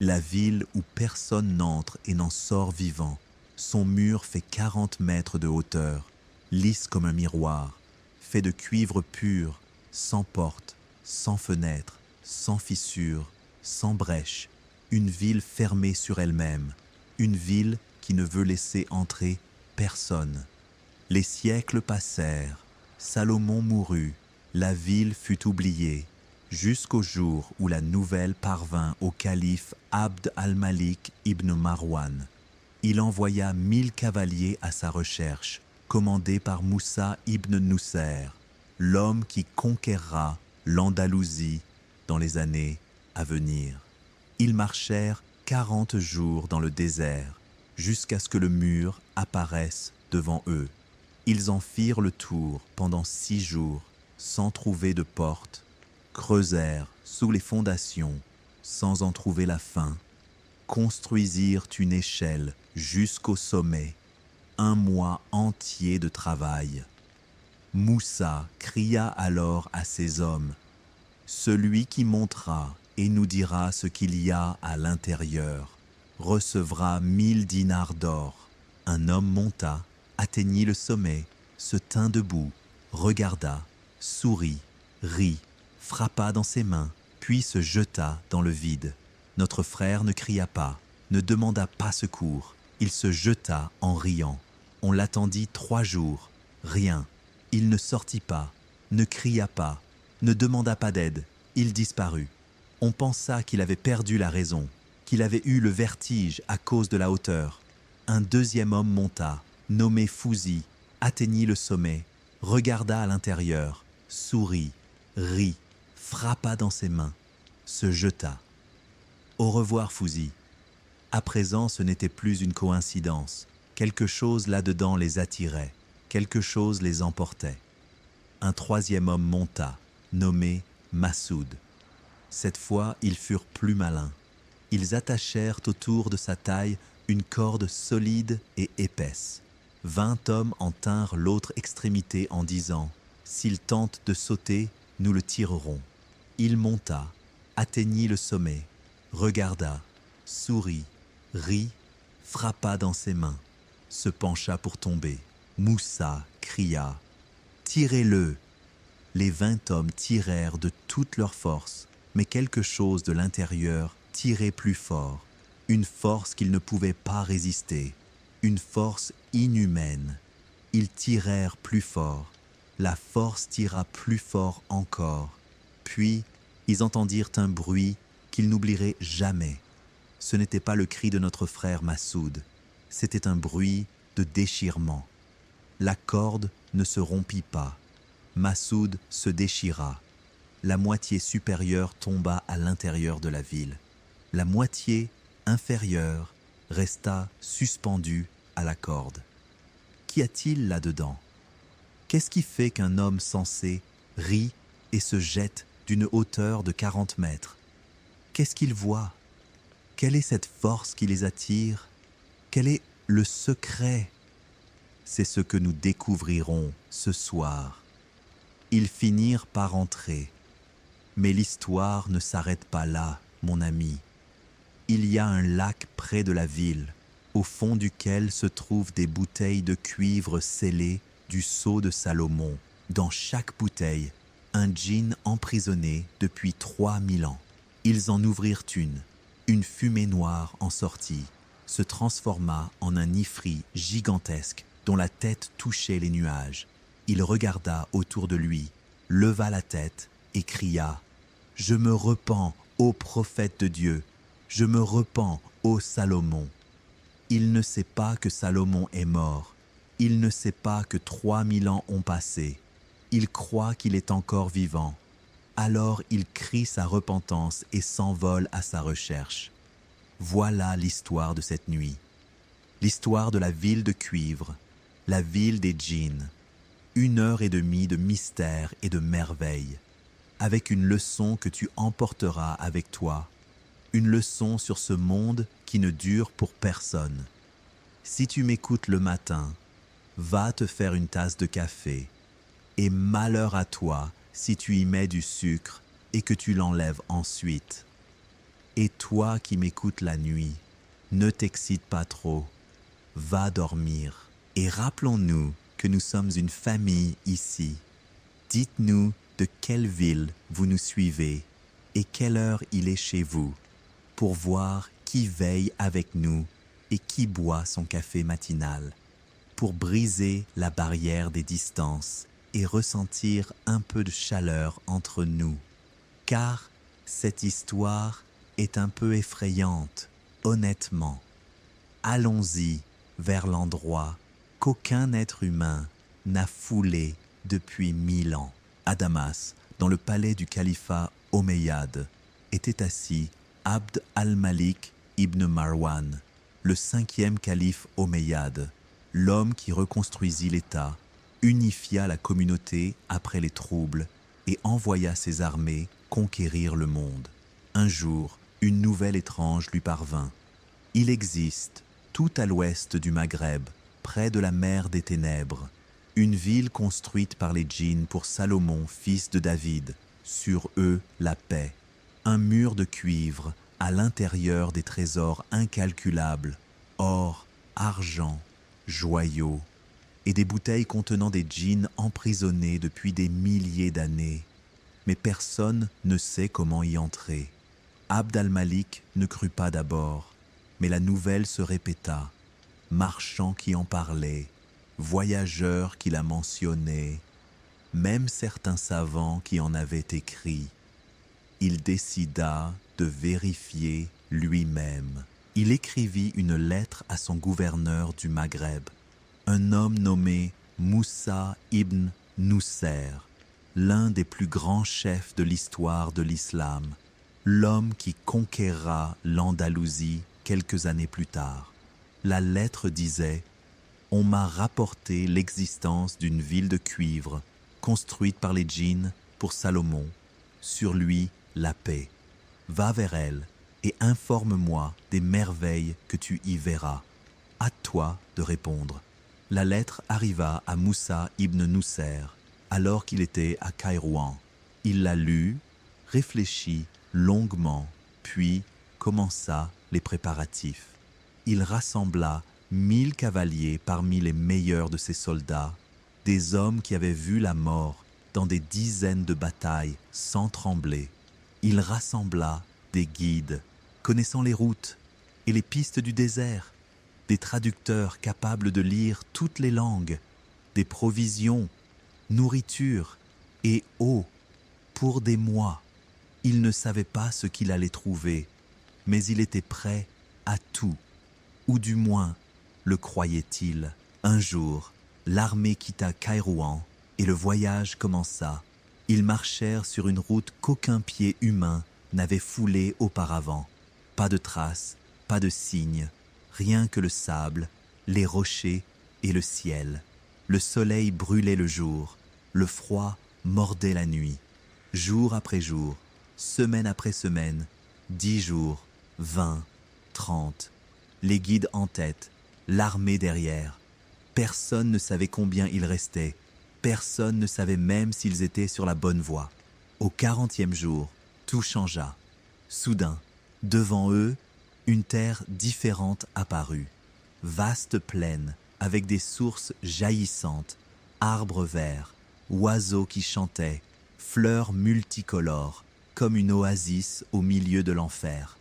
la ville où personne n'entre et n'en sort vivant. Son mur fait 40 mètres de hauteur, lisse comme un miroir, fait de cuivre pur, sans porte, sans fenêtre, sans fissure, sans brèche, une ville fermée sur elle-même, une ville qui ne veut laisser entrer personne. Les siècles passèrent, Salomon mourut, la ville fut oubliée, jusqu'au jour où la nouvelle parvint au calife Abd al-Malik ibn Marwan. Il envoya 1000 cavaliers à sa recherche, commandés par Moussa ibn Nusser, l'homme qui conquérera l'Andalousie dans les années à venir. Ils marchèrent 40 jours dans le désert, jusqu'à ce que le mur apparaisse devant eux. Ils en firent le tour pendant 6 jours, sans trouver de porte, creusèrent sous les fondations, sans en trouver la fin, construisirent une échelle jusqu'au sommet, 1 mois entier de travail. Moussa cria alors à ses hommes, « Celui qui montera et nous dira ce qu'il y a à l'intérieur recevra 1000 dinars d'or. » Un homme monta, atteignit le sommet, se tint debout, regarda, sourit, rit, frappa dans ses mains, puis se jeta dans le vide. Notre frère ne cria pas, ne demanda pas secours. Il se jeta en riant. On l'attendit 3 jours, rien. Il ne sortit pas, ne cria pas, ne demanda pas d'aide. Il disparut. On pensa qu'il avait perdu la raison, qu'il avait eu le vertige à cause de la hauteur. Un deuxième homme monta, nommé Fouzi, atteignit le sommet, regarda à l'intérieur, sourit, rit, frappa dans ses mains, se jeta. Au revoir Fouzi. À présent, ce n'était plus une coïncidence. Quelque chose là-dedans les attirait, quelque chose les emportait. Un troisième homme monta, nommé Massoud. Cette fois, ils furent plus malins. Ils attachèrent autour de sa taille une corde solide et épaisse. 20 hommes en tinrent l'autre extrémité en disant « S'il tente de sauter, nous le tirerons. » Il monta, atteignit le sommet, regarda, sourit, rit, frappa dans ses mains, se pencha pour tomber. Moussa cria « Tirez-le !» Les 20 hommes tirèrent de toute leur force, mais quelque chose de l'intérieur tirait plus fort, une force qu'ils ne pouvaient pas résister, une force inhumaine. Ils tirèrent plus fort, la force tira plus fort encore, puis ils entendirent un bruit qu'ils n'oublieraient jamais. Ce n'était pas le cri de notre frère Massoud, c'était un bruit de déchirement. La corde ne se rompit pas. Massoud se déchira. La moitié supérieure tomba à l'intérieur de la ville. La moitié inférieure resta suspendue à la corde. Qu'y a-t-il là-dedans? Qu'est-ce qui fait qu'un homme sensé rit et se jette d'une hauteur de 40 mètres? Qu'est-ce qu'il voit? Quelle est cette force qui les attire? Quel est le secret? C'est ce que nous découvrirons ce soir. Ils finirent par entrer. Mais l'histoire ne s'arrête pas là, mon ami. Il y a un lac près de la ville, au fond duquel se trouvent des bouteilles de cuivre scellées du sceau de Salomon. Dans chaque bouteille, un djinn emprisonné depuis 3000 ans. Ils en ouvrirent une fumée noire en sortit, se transforma en un ifrit gigantesque dont la tête touchait les nuages. Il regarda autour de lui, leva la tête et cria « Je me repens, ô prophète de Dieu, je me repens, ô Salomon !» Il ne sait pas que Salomon est mort, il ne sait pas que 3000 ans ont passé, il croit qu'il est encore vivant. Alors il crie sa repentance et s'envole à sa recherche. Voilà l'histoire de cette nuit, l'histoire de la ville de cuivre, la ville des djinns. 1h30 de mystère et de merveille, avec une leçon que tu emporteras avec toi, une leçon sur ce monde qui ne dure pour personne. Si tu m'écoutes le matin, va te faire une tasse de café, et malheur à toi si tu y mets du sucre et que tu l'enlèves ensuite. Et toi qui m'écoutes la nuit, ne t'excite pas trop, va dormir. Et rappelons-nous que nous sommes une famille ici. Dites-nous de quelle ville vous nous suivez et quelle heure il est chez vous, pour voir qui veille avec nous et qui boit son café matinal, pour briser la barrière des distances et ressentir un peu de chaleur entre nous. Car cette histoire est un peu effrayante, honnêtement. Allons-y vers l'endroit qu'aucun être humain n'a foulé depuis 1000 ans. À Damas, dans le palais du califat omeyyade, était assis Abd al-Malik ibn Marwan, le 5e calife omeyyade, l'homme qui reconstruisit l'État, unifia la communauté après les troubles et envoya ses armées conquérir le monde. Un jour, une nouvelle étrange lui parvint. Il existe, tout à l'ouest du Maghreb, près de la mer des Ténèbres, une ville construite par les djinns pour Salomon, fils de David, sur eux la paix. Un mur de cuivre à l'intérieur des trésors incalculables, or, argent, joyaux, et des bouteilles contenant des djinns emprisonnés depuis des milliers d'années. Mais personne ne sait comment y entrer. Abd al-Malik ne crut pas d'abord, mais la nouvelle se répéta. Marchands qui en parlaient, voyageurs qui la mentionnaient, même certains savants qui en avaient écrit. Il décida de vérifier lui-même. Il écrivit une lettre à son gouverneur du Maghreb, un homme nommé Moussa ibn Nusser, l'un des plus grands chefs de l'histoire de l'islam, l'homme qui conquérera l'Andalousie quelques années plus tard. La lettre disait « On m'a rapporté l'existence d'une ville de cuivre construite par les djinns pour Salomon, sur lui la paix. Va vers elle et informe-moi des merveilles que tu y verras. À toi de répondre. » La lettre arriva à Moussa ibn Nusser, alors qu'il était à Kairouan. Il la lut, réfléchit longuement, puis commença les préparatifs. Il rassembla 1000 cavaliers parmi les meilleurs de ses soldats, des hommes qui avaient vu la mort dans des dizaines de batailles sans trembler. Il rassembla des guides connaissant les routes et les pistes du désert, des traducteurs capables de lire toutes les langues, des provisions, nourriture et eau pour des mois. Il ne savait pas ce qu'il allait trouver, mais il était prêt à tout, ou du moins le croyait-il. Un jour, l'armée quitta Kairouan et le voyage commença. Ils marchèrent sur une route qu'aucun pied humain n'avait foulée auparavant. Pas de traces, pas de signes, rien que le sable, les rochers et le ciel. Le soleil brûlait le jour, le froid mordait la nuit. Jour après jour, semaine après semaine, 10 jours, 20, 30, les guides en tête, l'armée derrière. Personne ne savait combien il restait, personne ne savait même s'ils étaient sur la bonne voie. Au 40e jour, tout changea. Soudain, devant eux, une terre différente apparut. Vaste plaine, avec des sources jaillissantes, arbres verts, oiseaux qui chantaient, fleurs multicolores, comme une oasis au milieu de l'enfer.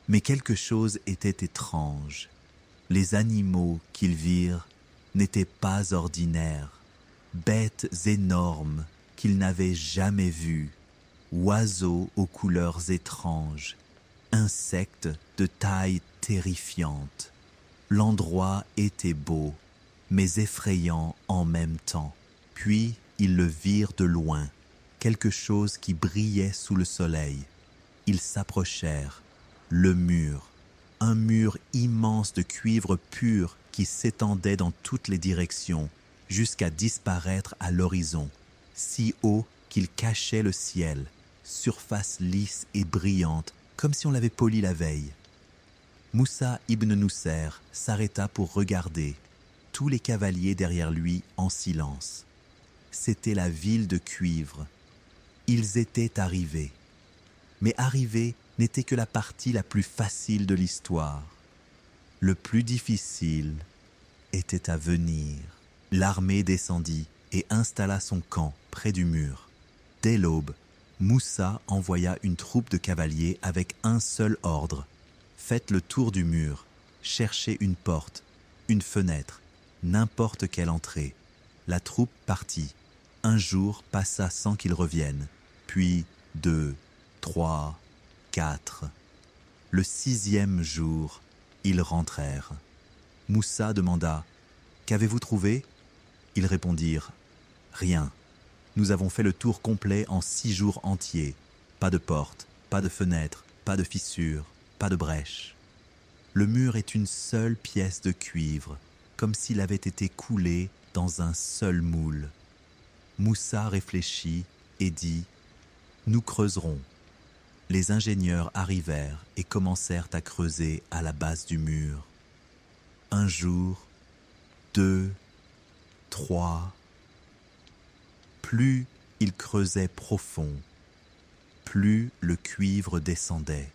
Mais quelque chose était étrange. Les animaux qu'ils virent n'étaient pas ordinaires. Bêtes énormes qu'ils n'avaient jamais vues, oiseaux aux couleurs étranges, insectes de taille terrifiante. L'endroit était beau, mais effrayant en même temps. Puis ils le virent de loin, quelque chose qui brillait sous le soleil. Ils s'approchèrent. Le mur, un mur immense de cuivre pur qui s'étendait dans toutes les directions jusqu'à disparaître à l'horizon, si haut qu'il cachait le ciel, surface lisse et brillante comme si on l'avait poli la veille. Moussa ibn Nusser s'arrêta pour regarder, tous les cavaliers derrière lui en silence. C'était la ville de cuivre. Ils étaient arrivés, mais arrivés n'était que la partie la plus facile de l'histoire. Le plus difficile était à venir. L'armée descendit et installa son camp près du mur. Dès l'aube, Moussa envoya une troupe de cavaliers avec un seul ordre. Faites le tour du mur, cherchez une porte, une fenêtre, n'importe quelle entrée. La troupe partit. Un jour passa sans qu'ils reviennent, puis 2, 3, 4. Le 6e jour, ils rentrèrent. Moussa demanda « Qu'avez-vous trouvé ?» Ils répondirent « Rien. Nous avons fait le tour complet en 6 jours entiers. Pas de porte, pas de fenêtre, pas de fissure, pas de brèche. Le mur est une seule pièce de cuivre, comme s'il avait été coulé dans un seul moule. » Moussa réfléchit et dit « Nous creuserons. » Les ingénieurs arrivèrent et commencèrent à creuser à la base du mur. Un jour, 2, 3. Plus ils creusaient profond, plus le cuivre descendait.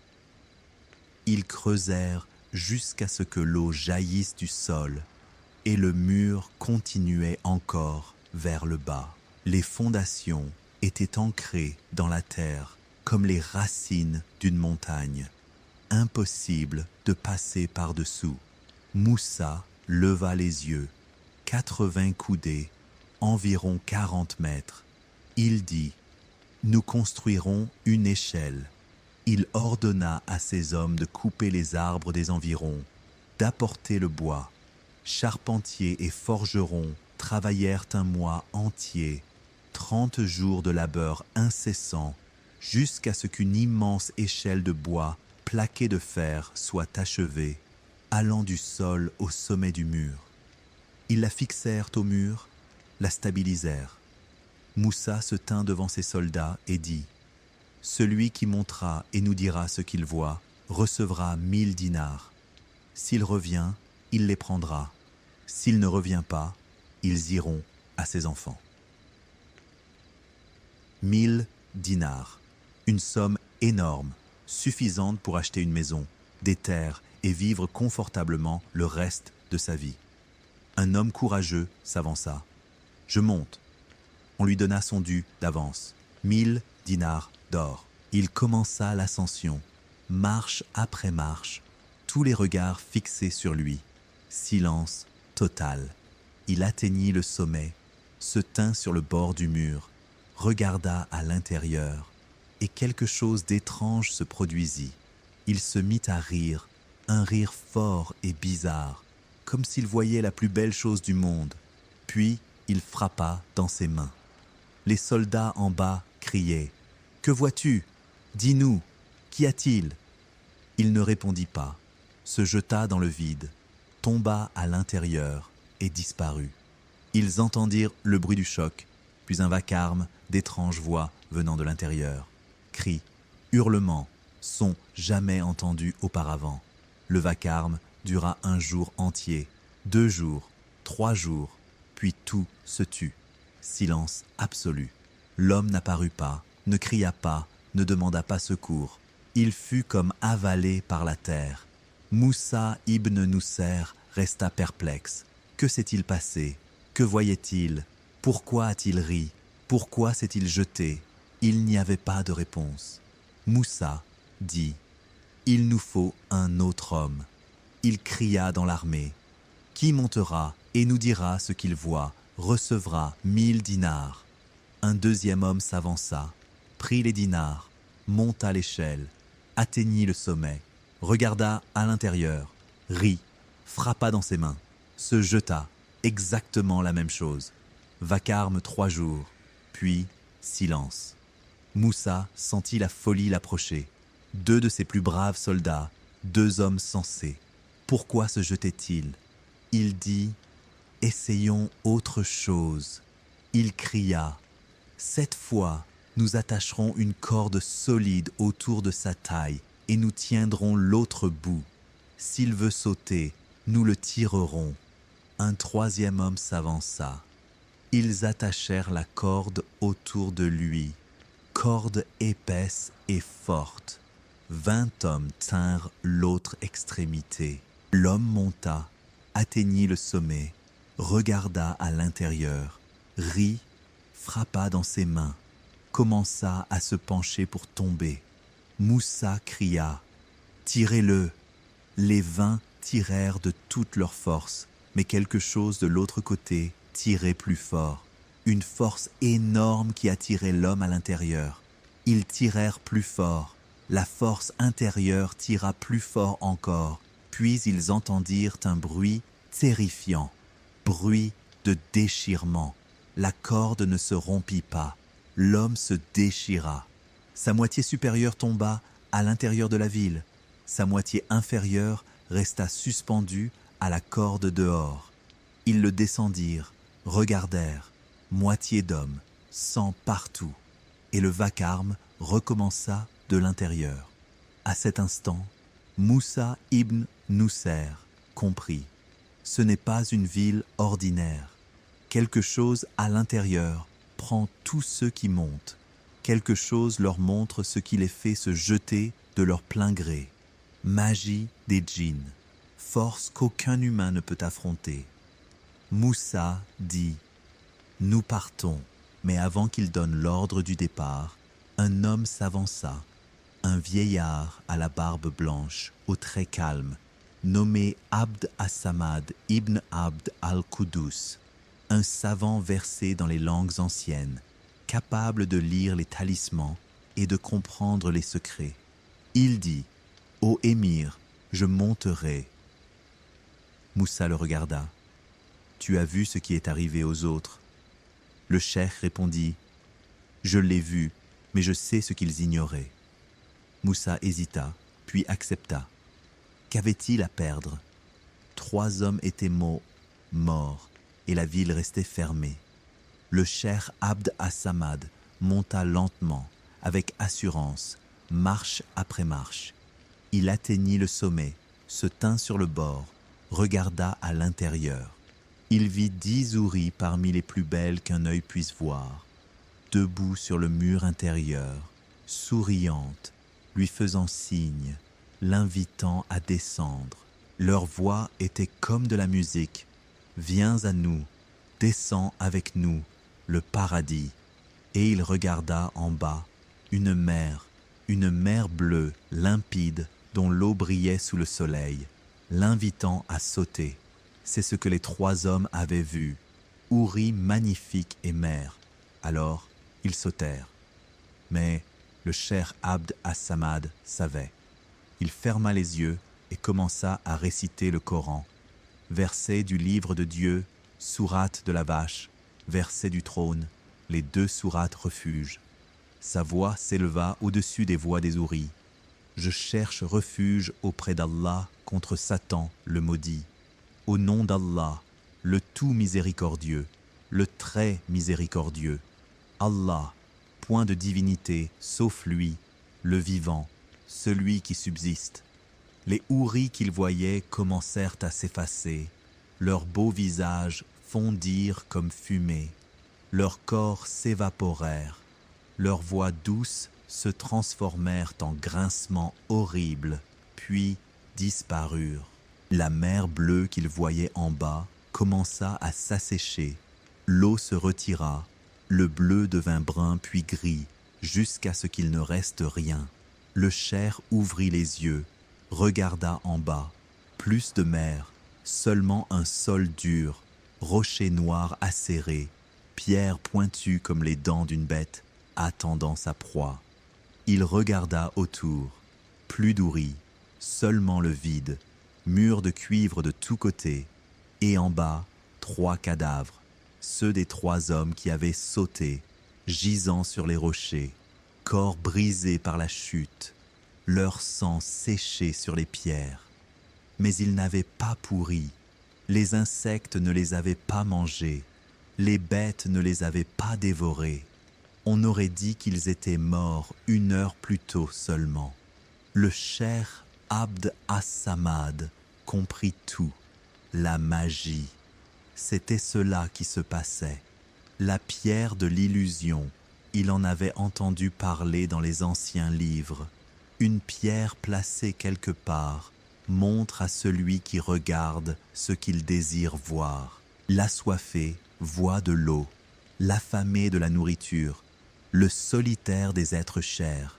Ils creusèrent jusqu'à ce que l'eau jaillisse du sol et le mur continuait encore vers le bas. Les fondations étaient ancrées dans la terre comme les racines d'une montagne. Impossible de passer par-dessous. Moussa leva les yeux. 80 coudées, environ 40 mètres. Il dit « Nous construirons une échelle. » Il ordonna à ses hommes de couper les arbres des environs, d'apporter le bois. Charpentiers et forgerons travaillèrent un mois entier, 30 jours de labeur incessant, jusqu'à ce qu'une immense échelle de bois plaquée de fer soit achevée, allant du sol au sommet du mur. Ils la fixèrent au mur, la stabilisèrent. Moussa se tint devant ses soldats et dit « Celui qui montera et nous dira ce qu'il voit recevra 1000 dinars. S'il revient, il les prendra. S'il ne revient pas, ils iront à ses enfants. » 1000 dinars, une somme énorme, suffisante pour acheter une maison, des terres et vivre confortablement le reste de sa vie. Un homme courageux s'avança. « Je monte. » On lui donna son dû d'avance, 1000 dinars d'or. Il commença l'ascension, marche après marche, tous les regards fixés sur lui. Silence total. Il atteignit le sommet, se tint sur le bord du mur, regarda à l'intérieur, et quelque chose d'étrange se produisit. Il se mit à rire, un rire fort et bizarre, comme s'il voyait la plus belle chose du monde. Puis il frappa dans ses mains. Les soldats en bas criaient « Que vois-tu ? Dis-nous, qu'y a-t-il » Il ne répondit pas, se jeta dans le vide, tomba à l'intérieur et disparut. Ils entendirent le bruit du choc, puis un vacarme d'étranges voix venant de l'intérieur. Cris, hurlements, sons jamais entendus auparavant. Le vacarme dura un jour entier, 2 jours, 3 jours, puis tout se tut. Silence absolu. L'homme n'apparut pas, ne cria pas, ne demanda pas secours. Il fut comme avalé par la terre. Moussa ibn Nusser resta perplexe. Que s'est-il passé? Que voyait-il? Pourquoi a-t-il ri? Pourquoi s'est-il jeté? Il n'y avait pas de réponse. Moussa dit « Il nous faut un autre homme. » Il cria dans l'armée « Qui montera et nous dira ce qu'il voit, recevra 1000 dinars. » Un deuxième homme s'avança, prit les dinars, monta l'échelle, atteignit le sommet, regarda à l'intérieur, rit, frappa dans ses mains, se jeta, exactement la même chose. Vacarme 3 jours, puis silence. Moussa sentit la folie l'approcher. 2 de ses plus braves soldats, 2 hommes sensés. Pourquoi se jetait-il? Il dit « Essayons autre chose. » Il cria « Cette fois, nous attacherons une corde solide autour de sa taille et nous tiendrons l'autre bout. S'il veut sauter, nous le tirerons. » Un troisième homme s'avança. Ils attachèrent la corde autour de lui, corde épaisse et forte. 20 hommes tinrent l'autre extrémité. L'homme monta, atteignit le sommet, regarda à l'intérieur, rit, frappa dans ses mains, commença à se pencher pour tomber. Moussa cria « Tirez-le !» Les 20 tirèrent de toute leur force, mais quelque chose de l'autre côté tirait plus fort. Une force énorme qui attirait l'homme à l'intérieur. Ils tirèrent plus fort. La force intérieure tira plus fort encore. Puis ils entendirent un bruit terrifiant. Bruit de déchirement. La corde ne se rompit pas. L'homme se déchira. Sa moitié supérieure tomba à l'intérieur de la ville. Sa moitié inférieure resta suspendue à la corde dehors. Ils le descendirent, regardèrent. Moitié d'hommes, sang partout. Et le vacarme recommença de l'intérieur. À cet instant, Moussa ibn Nusser comprit. Ce n'est pas une ville ordinaire. Quelque chose à l'intérieur prend tous ceux qui montent. Quelque chose leur montre ce qui les fait se jeter de leur plein gré. Magie des djinns, force qu'aucun humain ne peut affronter. Moussa dit « Nous partons », mais avant qu'il donne l'ordre du départ, un homme s'avança, un vieillard à la barbe blanche, aux traits calmes, nommé Abd as-Samad ibn Abd al-Quddus, un savant versé dans les langues anciennes, capable de lire les talismans et de comprendre les secrets. Il dit « Ô émir, je monterai. » Moussa le regarda. « Tu as vu ce qui est arrivé aux autres ?» Le cheikh répondit « Je l'ai vu, mais je sais ce qu'ils ignoraient. » Moussa hésita, puis accepta. Qu'avait-il à perdre? 3 hommes étaient morts, et la ville restait fermée. Le cheikh Abd as-Samad monta lentement, avec assurance, marche après marche. Il atteignit le sommet, se tint sur le bord, regarda à l'intérieur. Il vit 10 houris parmi les plus belles qu'un œil puisse voir, debout sur le mur intérieur, souriantes, lui faisant signe, l'invitant à descendre. Leur voix était comme de la musique. « Viens à nous, descends avec nous, le paradis. » Et il regarda en bas une mer bleue, limpide, dont l'eau brillait sous le soleil, l'invitant à sauter. C'est ce que les 3 hommes avaient vu, houris magnifique et mer. Alors, ils sautèrent. Mais le cheikh Abd as-Samad savait. Il ferma les yeux et commença à réciter le Coran. Versets du livre de Dieu, sourate de la vache, versets du trône, les 2 sourates refuge. Sa voix s'éleva au-dessus des voix des houris. Je cherche refuge auprès d'Allah contre Satan, le maudit. Au nom d'Allah, le tout miséricordieux, le très miséricordieux. Allah, point de divinité sauf lui, le vivant, celui qui subsiste. Les houris qu'ils voyaient commencèrent à s'effacer. Leurs beaux visages fondirent comme fumée. Leurs corps s'évaporèrent. Leurs voix douces se transformèrent en grincements horribles, puis disparurent. La mer bleue qu'ils voyaient en bas commença à s'assécher. L'eau se retira, le bleu devint brun puis gris, jusqu'à ce qu'il ne reste rien. Le cheikh ouvrit les yeux, regarda en bas. Plus de mer, seulement un sol dur, rochers noirs acérés, pierres pointues comme les dents d'une bête, attendant sa proie. Il regarda autour, plus d'houris, seulement le vide, murs de cuivre de tous côtés, et en bas, 3 cadavres, ceux des 3 hommes qui avaient sauté, gisant sur les rochers, corps brisés par la chute, leur sang séché sur les pierres. Mais ils n'avaient pas pourri, les insectes ne les avaient pas mangés, les bêtes ne les avaient pas dévorés. On aurait dit qu'ils étaient morts 1 heure plus tôt seulement. Le cheikh Abd as-Samad comprit tout, la magie. C'était cela qui se passait. La pierre de l'illusion, il en avait entendu parler dans les anciens livres. Une pierre placée quelque part montre à celui qui regarde ce qu'il désire voir. L'assoiffé voit de l'eau, l'affamé de la nourriture, le solitaire des êtres chers,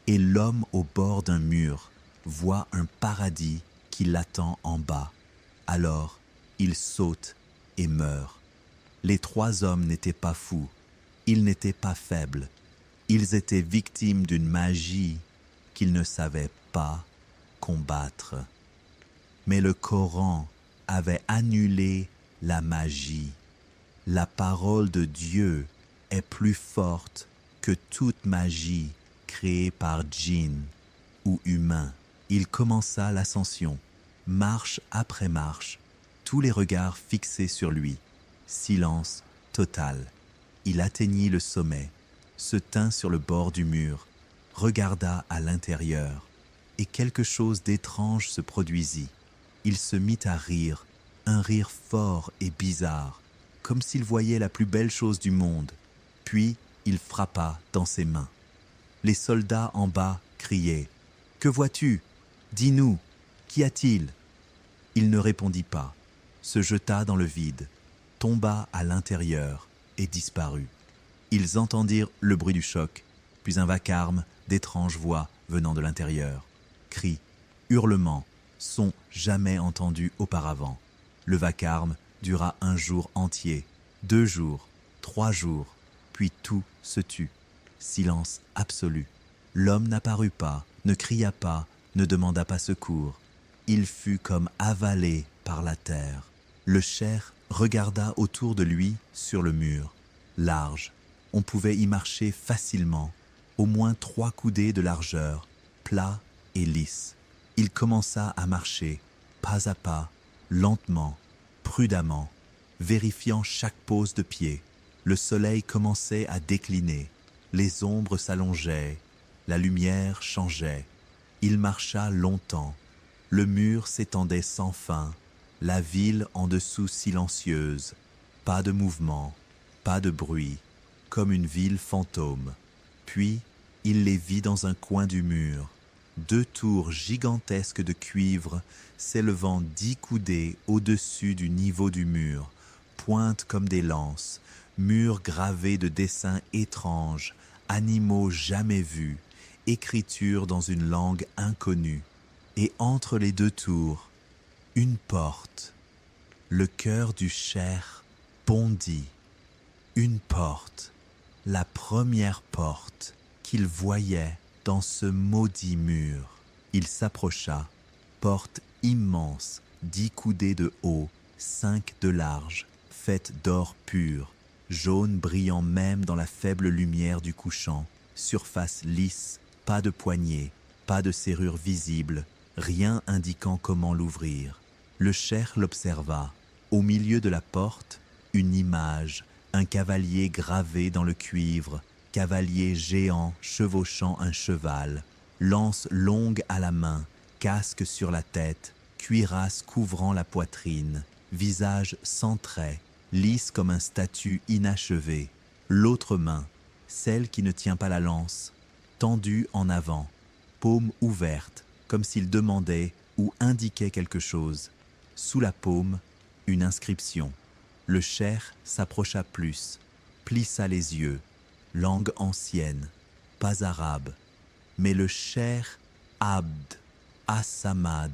et l'homme au bord d'un mur voit un paradis qui l'attend en bas. Alors, il saute et meurt. Les trois hommes n'étaient pas fous, ils n'étaient pas faibles, ils étaient victimes d'une magie qu'ils ne savaient pas combattre. Mais le Coran avait annulé la magie. La parole de Dieu est plus forte que toute magie créée par djinn ou humain. Il commença l'ascension, marche après marche, tous les regards fixés sur lui. Silence total. Il atteignit le sommet, se tint sur le bord du mur, regarda à l'intérieur, et quelque chose d'étrange se produisit. Il se mit à rire, un rire fort et bizarre, comme s'il voyait la plus belle chose du monde. Puis il frappa dans ses mains. Les soldats en bas criaient « Que vois-tu? Dis-nous, qu'y a-t-il » Il ne répondit pas, se jeta dans le vide, tomba à l'intérieur et disparut. Ils entendirent le bruit du choc, puis un vacarme d'étranges voix venant de l'intérieur. Cris, hurlements, sons jamais entendus auparavant. Le vacarme dura 1 jour entier, 2 jours, 3 jours, puis tout se tut. Silence absolu. L'homme n'apparut pas, ne cria pas, ne demanda pas secours. Il fut comme avalé par la terre. Le cheikh regarda autour de lui sur le mur. Large, on pouvait y marcher facilement, au moins 3 coudées de largeur, plat et lisse. Il commença à marcher, pas à pas, lentement, prudemment, vérifiant chaque pose de pied. Le soleil commençait à décliner, les ombres s'allongeaient, la lumière changeait. Il marcha longtemps, le mur s'étendait sans fin, la ville en dessous silencieuse, pas de mouvement, pas de bruit, comme une ville fantôme. Puis, il les vit dans un coin du mur, 2 tours gigantesques de cuivre s'élevant 10 coudées au-dessus du niveau du mur, pointes comme des lances, murs gravés de dessins étranges, animaux jamais vus, écritures dans une langue inconnue. Et entre les 2 tours, une porte. Le cœur du cheikh bondit. Une porte, la première porte qu'il voyait dans ce maudit mur. Il s'approcha, porte immense, 10 coudées de haut, 5 de large, faite d'or pur, jaune brillant même dans la faible lumière du couchant, surface lisse, pas de poignée, pas de serrure visible, rien indiquant comment l'ouvrir. Le cheikh l'observa. Au milieu de la porte, une image, un cavalier gravé dans le cuivre, cavalier géant chevauchant un cheval, lance longue à la main, casque sur la tête, cuirasse couvrant la poitrine, visage sans traits, lisse comme un statue inachevé. L'autre main, celle qui ne tient pas la lance, tendue en avant, paume ouverte, comme s'il demandait ou indiquait quelque chose. Sous la paume, une inscription. Le cheikh s'approcha plus, plissa les yeux, langue ancienne, pas arabe, mais le cheikh Abd As-Samad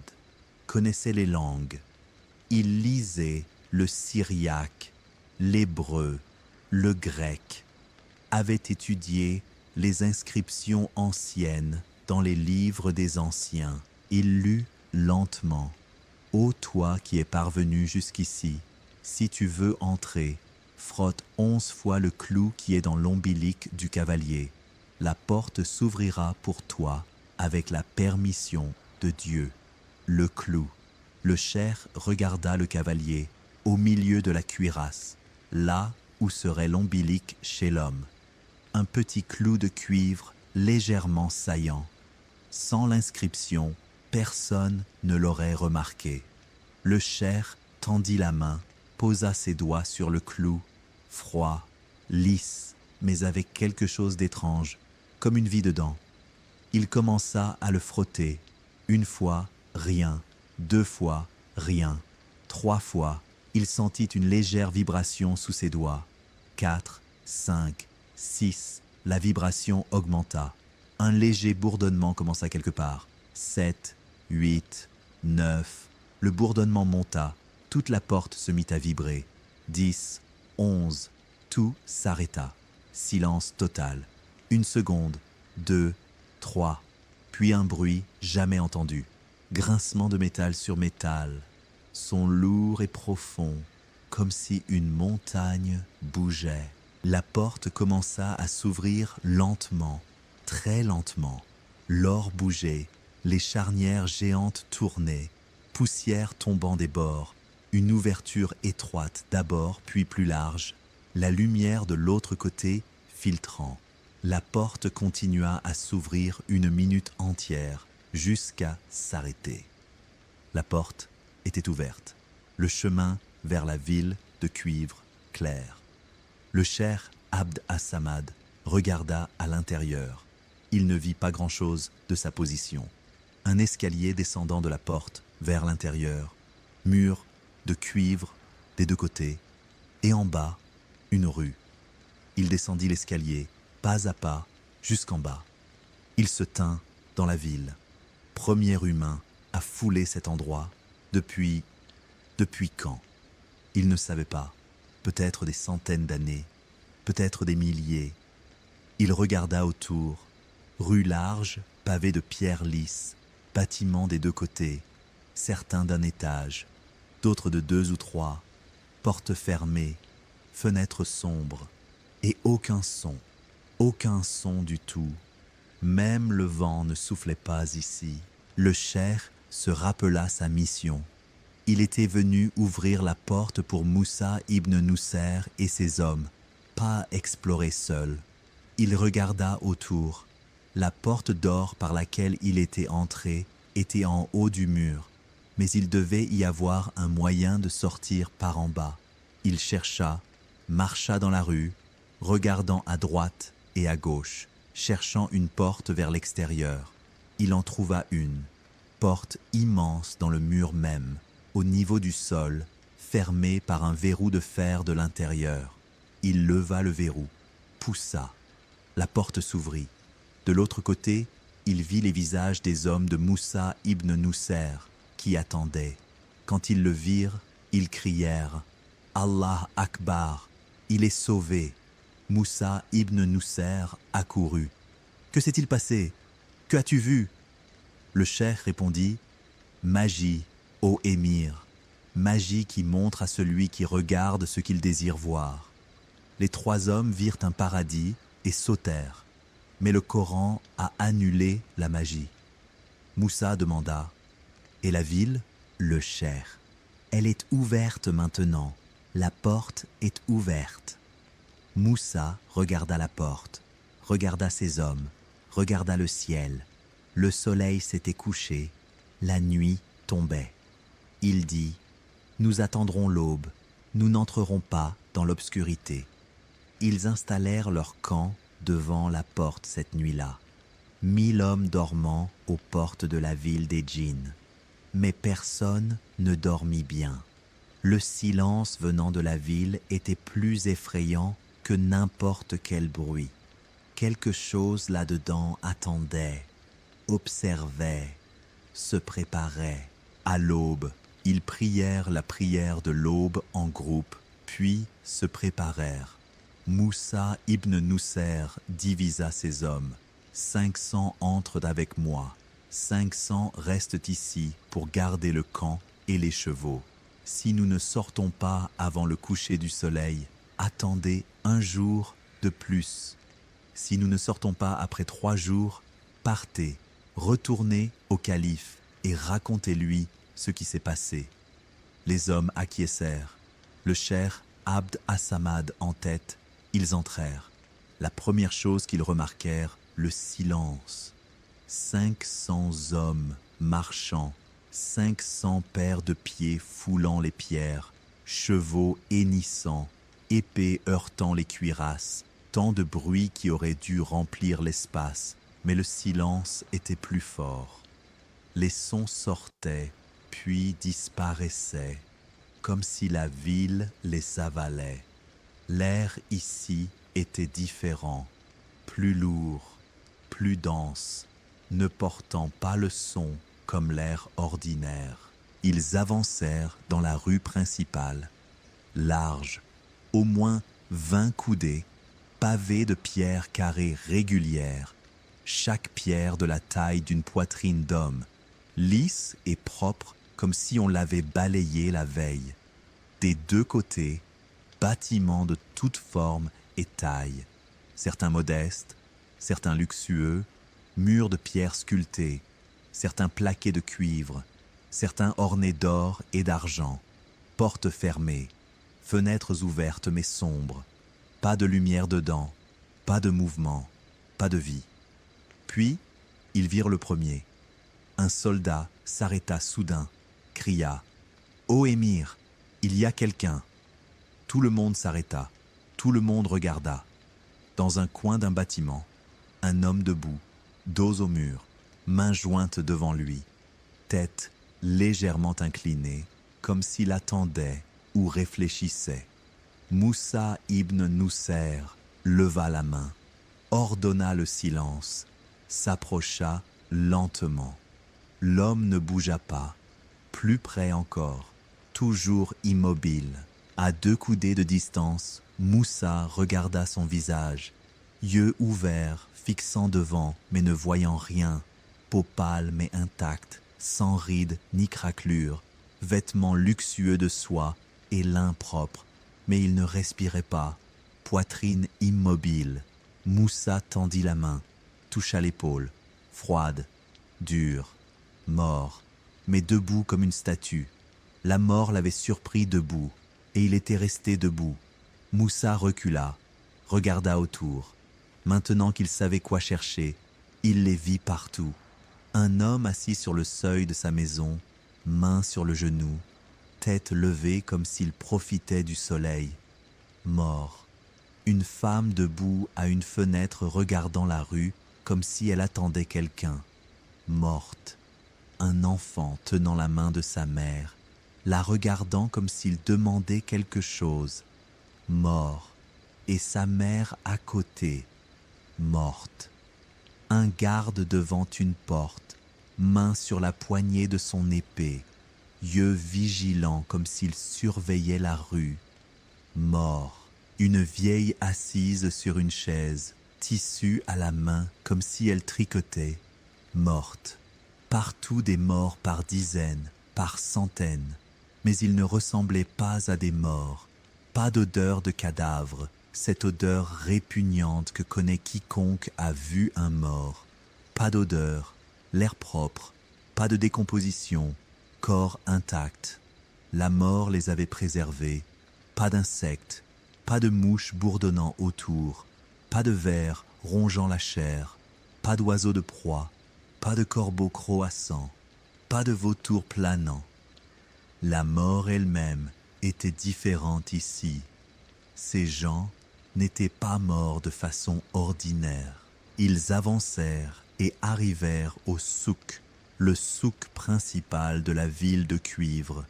connaissait les langues. Il lisait le syriaque, l'hébreu, le grec, avait étudié les inscriptions anciennes dans les livres des anciens. Il lut lentement. « Ô toi qui es parvenu jusqu'ici, si tu veux entrer, frotte 11 fois le clou qui est dans l'ombilic du cavalier. La porte s'ouvrira pour toi avec la permission de Dieu. » Le clou. Le cheikh regarda le cavalier au milieu de la cuirasse, là où serait l'ombilic chez l'homme. Un petit clou de cuivre légèrement saillant. Sans l'inscription, personne ne l'aurait remarqué. Le cheikh tendit la main, posa ses doigts sur le clou, froid, lisse, mais avec quelque chose d'étrange, comme une vie dedans. Il commença à le frotter. Une fois, rien. 2 fois, rien. 3 fois, il sentit une légère vibration sous ses doigts. 4, 5, 6, la vibration augmenta. Un léger bourdonnement commença quelque part. 7, 8, 9, le bourdonnement monta. Toute la porte se mit à vibrer. 10, 11, tout s'arrêta. Silence total. 1 seconde, 2, 3, puis un bruit jamais entendu. Grincement de métal sur métal. Son lourd et profond, comme si une montagne bougeait. La porte commença à s'ouvrir lentement, très lentement. L'or bougeait, les charnières géantes tournaient, poussière tombant des bords, une ouverture étroite d'abord puis plus large, la lumière de l'autre côté filtrant. La porte continua à s'ouvrir 1 minute entière, jusqu'à s'arrêter. La porte était ouverte, le chemin vers la ville de cuivre clair. Le cheikh Abd as-Samad regarda à l'intérieur. Il ne vit pas grand-chose de sa position. Un escalier descendant de la porte vers l'intérieur, mur de cuivre des 2 côtés, et en bas, une rue. Il descendit l'escalier, pas à pas, jusqu'en bas. Il se tint dans la ville. Premier humain à fouler cet endroit depuis quand? Il ne savait pas. Peut-être des centaines d'années, peut-être des milliers. Il regarda autour. Rue large, pavée de pierres lisses, bâtiments des 2 côtés, certains d'1 étage, d'autres de 2 ou 3, portes fermées, fenêtres sombres, et aucun son du tout. Même le vent ne soufflait pas ici. Le cheikh se rappela sa mission. Il était venu ouvrir la porte pour Moussa ibn Nusser et ses hommes, pas explorer seul. Il regarda autour. La porte d'or par laquelle il était entré était en haut du mur, mais il devait y avoir un moyen de sortir par en bas. Il chercha, marcha dans la rue, regardant à droite et à gauche, cherchant une porte vers l'extérieur. Il en trouva une, porte immense dans le mur même, au niveau du sol, fermée par un verrou de fer de l'intérieur. Il leva le verrou, poussa. La porte s'ouvrit. De l'autre côté, il vit les visages des hommes de Moussa ibn Nusser qui attendaient. Quand ils le virent, ils crièrent « Allah Akbar, il est sauvé !» Moussa ibn Nusser accourut. « Que s'est-il passé? Que as-tu vu ?» Le cheikh répondit « Magie, ô émir, magie qui montre à celui qui regarde ce qu'il désire voir. » Les 3 hommes virent un paradis et sautèrent. Mais le Coran a annulé la magie. Moussa demanda « Et la ville ?» Le cheikh « Elle est ouverte maintenant. La porte est ouverte. » Moussa regarda la porte, regarda ses hommes, regarda le ciel. Le soleil s'était couché, la nuit tombait. Il dit « Nous attendrons l'aube, nous n'entrerons pas dans l'obscurité. » Ils installèrent leur camp devant la porte cette nuit-là. 1000 hommes dormant aux portes de la ville des djinns. Mais personne ne dormit bien. Le silence venant de la ville était plus effrayant que n'importe quel bruit. Quelque chose là-dedans attendait, observait, se préparait. À l'aube, ils prièrent la prière de l'aube en groupe, puis se préparèrent. Moussa ibn Nusser divisa ses hommes. 500 entrent avec moi. 500 restent ici pour garder le camp et les chevaux. Si nous ne sortons pas avant le coucher du soleil, attendez 1 jour de plus. Si nous ne sortons pas après 3 jours, partez, retournez au calife et racontez-lui ce qui s'est passé. Les hommes acquiescèrent. Le cheikh Abd as-Samad en tête, ils entrèrent. La première chose qu'ils remarquèrent, le silence. 500 hommes marchant, 500 paires de pieds foulant les pierres, chevaux hennissant, épées heurtant les cuirasses, tant de bruit qui aurait dû remplir l'espace, mais le silence était plus fort. Les sons sortaient, puis disparaissaient, comme si la ville les avalait. L'air ici était différent, plus lourd, plus dense, ne portant pas le son comme l'air ordinaire. Ils avancèrent dans la rue principale, large, au moins 20 coudées, pavée de pierres carrées régulières, chaque pierre de la taille d'une poitrine d'homme, lisse et propre comme si on l'avait balayée la veille. Des deux côtés, bâtiments de toutes formes et tailles, certains modestes, certains luxueux, murs de pierre sculptées, certains plaqués de cuivre, certains ornés d'or et d'argent, portes fermées, fenêtres ouvertes mais sombres, pas de lumière dedans, pas de mouvement, pas de vie. Puis, ils virent le premier. Un soldat s'arrêta soudain, cria « Ô émir, il y a quelqu'un !» Tout le monde s'arrêta, tout le monde regarda. Dans un coin d'un bâtiment, un homme debout, dos au mur, mains jointes devant lui, tête légèrement inclinée, comme s'il attendait ou réfléchissait. Moussa ibn Nusser leva la main, ordonna le silence, s'approcha lentement. L'homme ne bougea pas, plus près encore, toujours immobile. À 2 coudées de distance, Moussa regarda son visage, yeux ouverts, fixant devant mais ne voyant rien, peau pâle mais intacte, sans rides ni craquelures, vêtements luxueux de soie et lin propre, mais il ne respirait pas, poitrine immobile. Moussa tendit la main, toucha l'épaule, froide, dure, mort, mais debout comme une statue. La mort l'avait surpris debout, et il était resté debout. Moussa recula, regarda autour. Maintenant qu'il savait quoi chercher, il les vit partout. Un homme assis sur le seuil de sa maison, main sur le genou, tête levée comme s'il profitait du soleil. Mort. Une femme debout à une fenêtre regardant la rue comme si elle attendait quelqu'un. Morte. Un enfant tenant la main de sa mère, la regardant comme s'il demandait quelque chose. Mort. Et sa mère à côté. Morte. Un garde devant une porte, main sur la poignée de son épée, yeux vigilants comme s'il surveillait la rue. Mort. Une vieille assise sur une chaise, tissu à la main comme si elle tricotait. Morte. Partout des morts par dizaines, par centaines. Mais ils ne ressemblaient pas à des morts. Pas d'odeur de cadavre, cette odeur répugnante que connaît quiconque a vu un mort. Pas d'odeur, l'air propre, pas de décomposition, corps intact. La mort les avait préservés. Pas d'insectes, pas de mouches bourdonnant autour, pas de vers rongeant la chair, pas d'oiseaux de proie, pas de corbeaux croassants, pas de vautours planants. La mort elle-même était différente ici. Ces gens n'étaient pas morts de façon ordinaire. Ils avancèrent et arrivèrent au souk, le souk principal de la ville de Cuivre,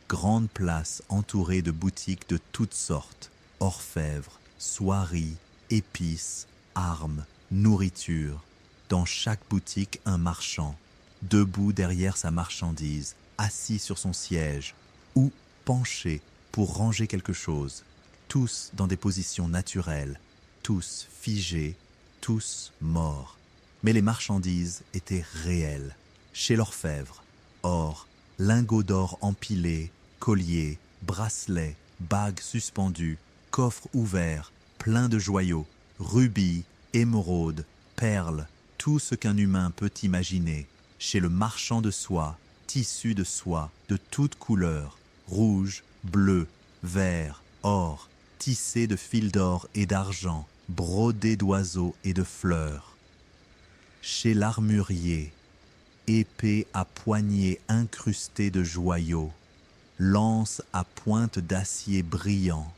grande place entourée de boutiques de toutes sortes, orfèvres, soieries, épices, armes, nourriture. Dans chaque boutique, un marchand, debout derrière sa marchandise, assis sur son siège, ou penché pour ranger quelque chose, tous dans des positions naturelles, tous figés, tous morts. Mais les marchandises étaient réelles. Chez l'orfèvre, or, lingots d'or empilés, colliers, bracelets, bagues suspendues, coffres ouverts, pleins de joyaux, rubis, émeraudes, perles, tout ce qu'un humain peut imaginer. Chez le marchand de soie, tissus de soie de toutes couleurs, rouge, bleu, vert, or, tissés de fils d'or et d'argent, brodés d'oiseaux et de fleurs. Chez l'armurier, épée à poignée incrustée de joyaux, lance à pointe d'acier brillant,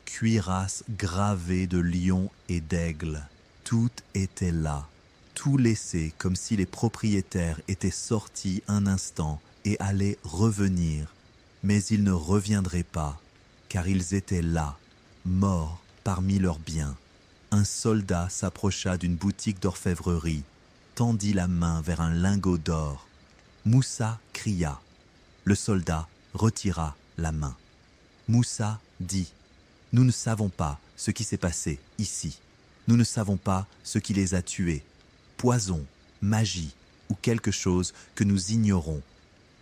cuirasse gravée de lions et d'aigles, tout était là. tout laissé comme si les propriétaires étaient sortis un instant et allaient revenir, mais ils ne reviendraient pas, car ils étaient là, morts parmi leurs biens. Un soldat s'approcha d'une boutique d'orfèvrerie, tendit la main vers un lingot d'or. Moussa cria. Le soldat retira la main. Moussa dit « Nous ne savons pas ce qui s'est passé ici. Nous ne savons pas ce qui les a tués. Poison, magie ou quelque chose que nous ignorons.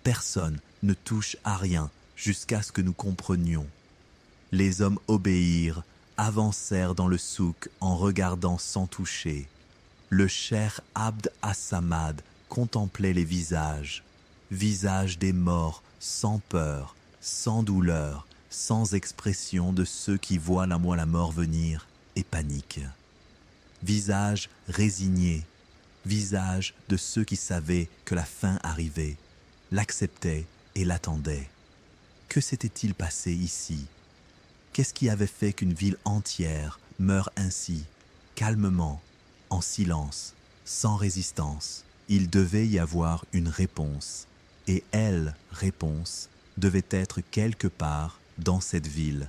Personne ne touche à rien jusqu'à ce que nous comprenions. » Les hommes obéirent, avancèrent dans le souk en regardant sans toucher. Le cheikh Abd as-Samad contemplait les visages des morts sans peur, sans douleur, sans expression de ceux qui voient la mort venir et paniquent. Visage résigné, visage de ceux qui savaient que la fin arrivait, l'acceptaient et l'attendaient. Que s'était-il passé ici? Qu'est-ce qui avait fait qu'une ville entière meure ainsi, calmement, en silence, sans résistance? Il devait y avoir une réponse, et réponse, devait être quelque part dans cette ville.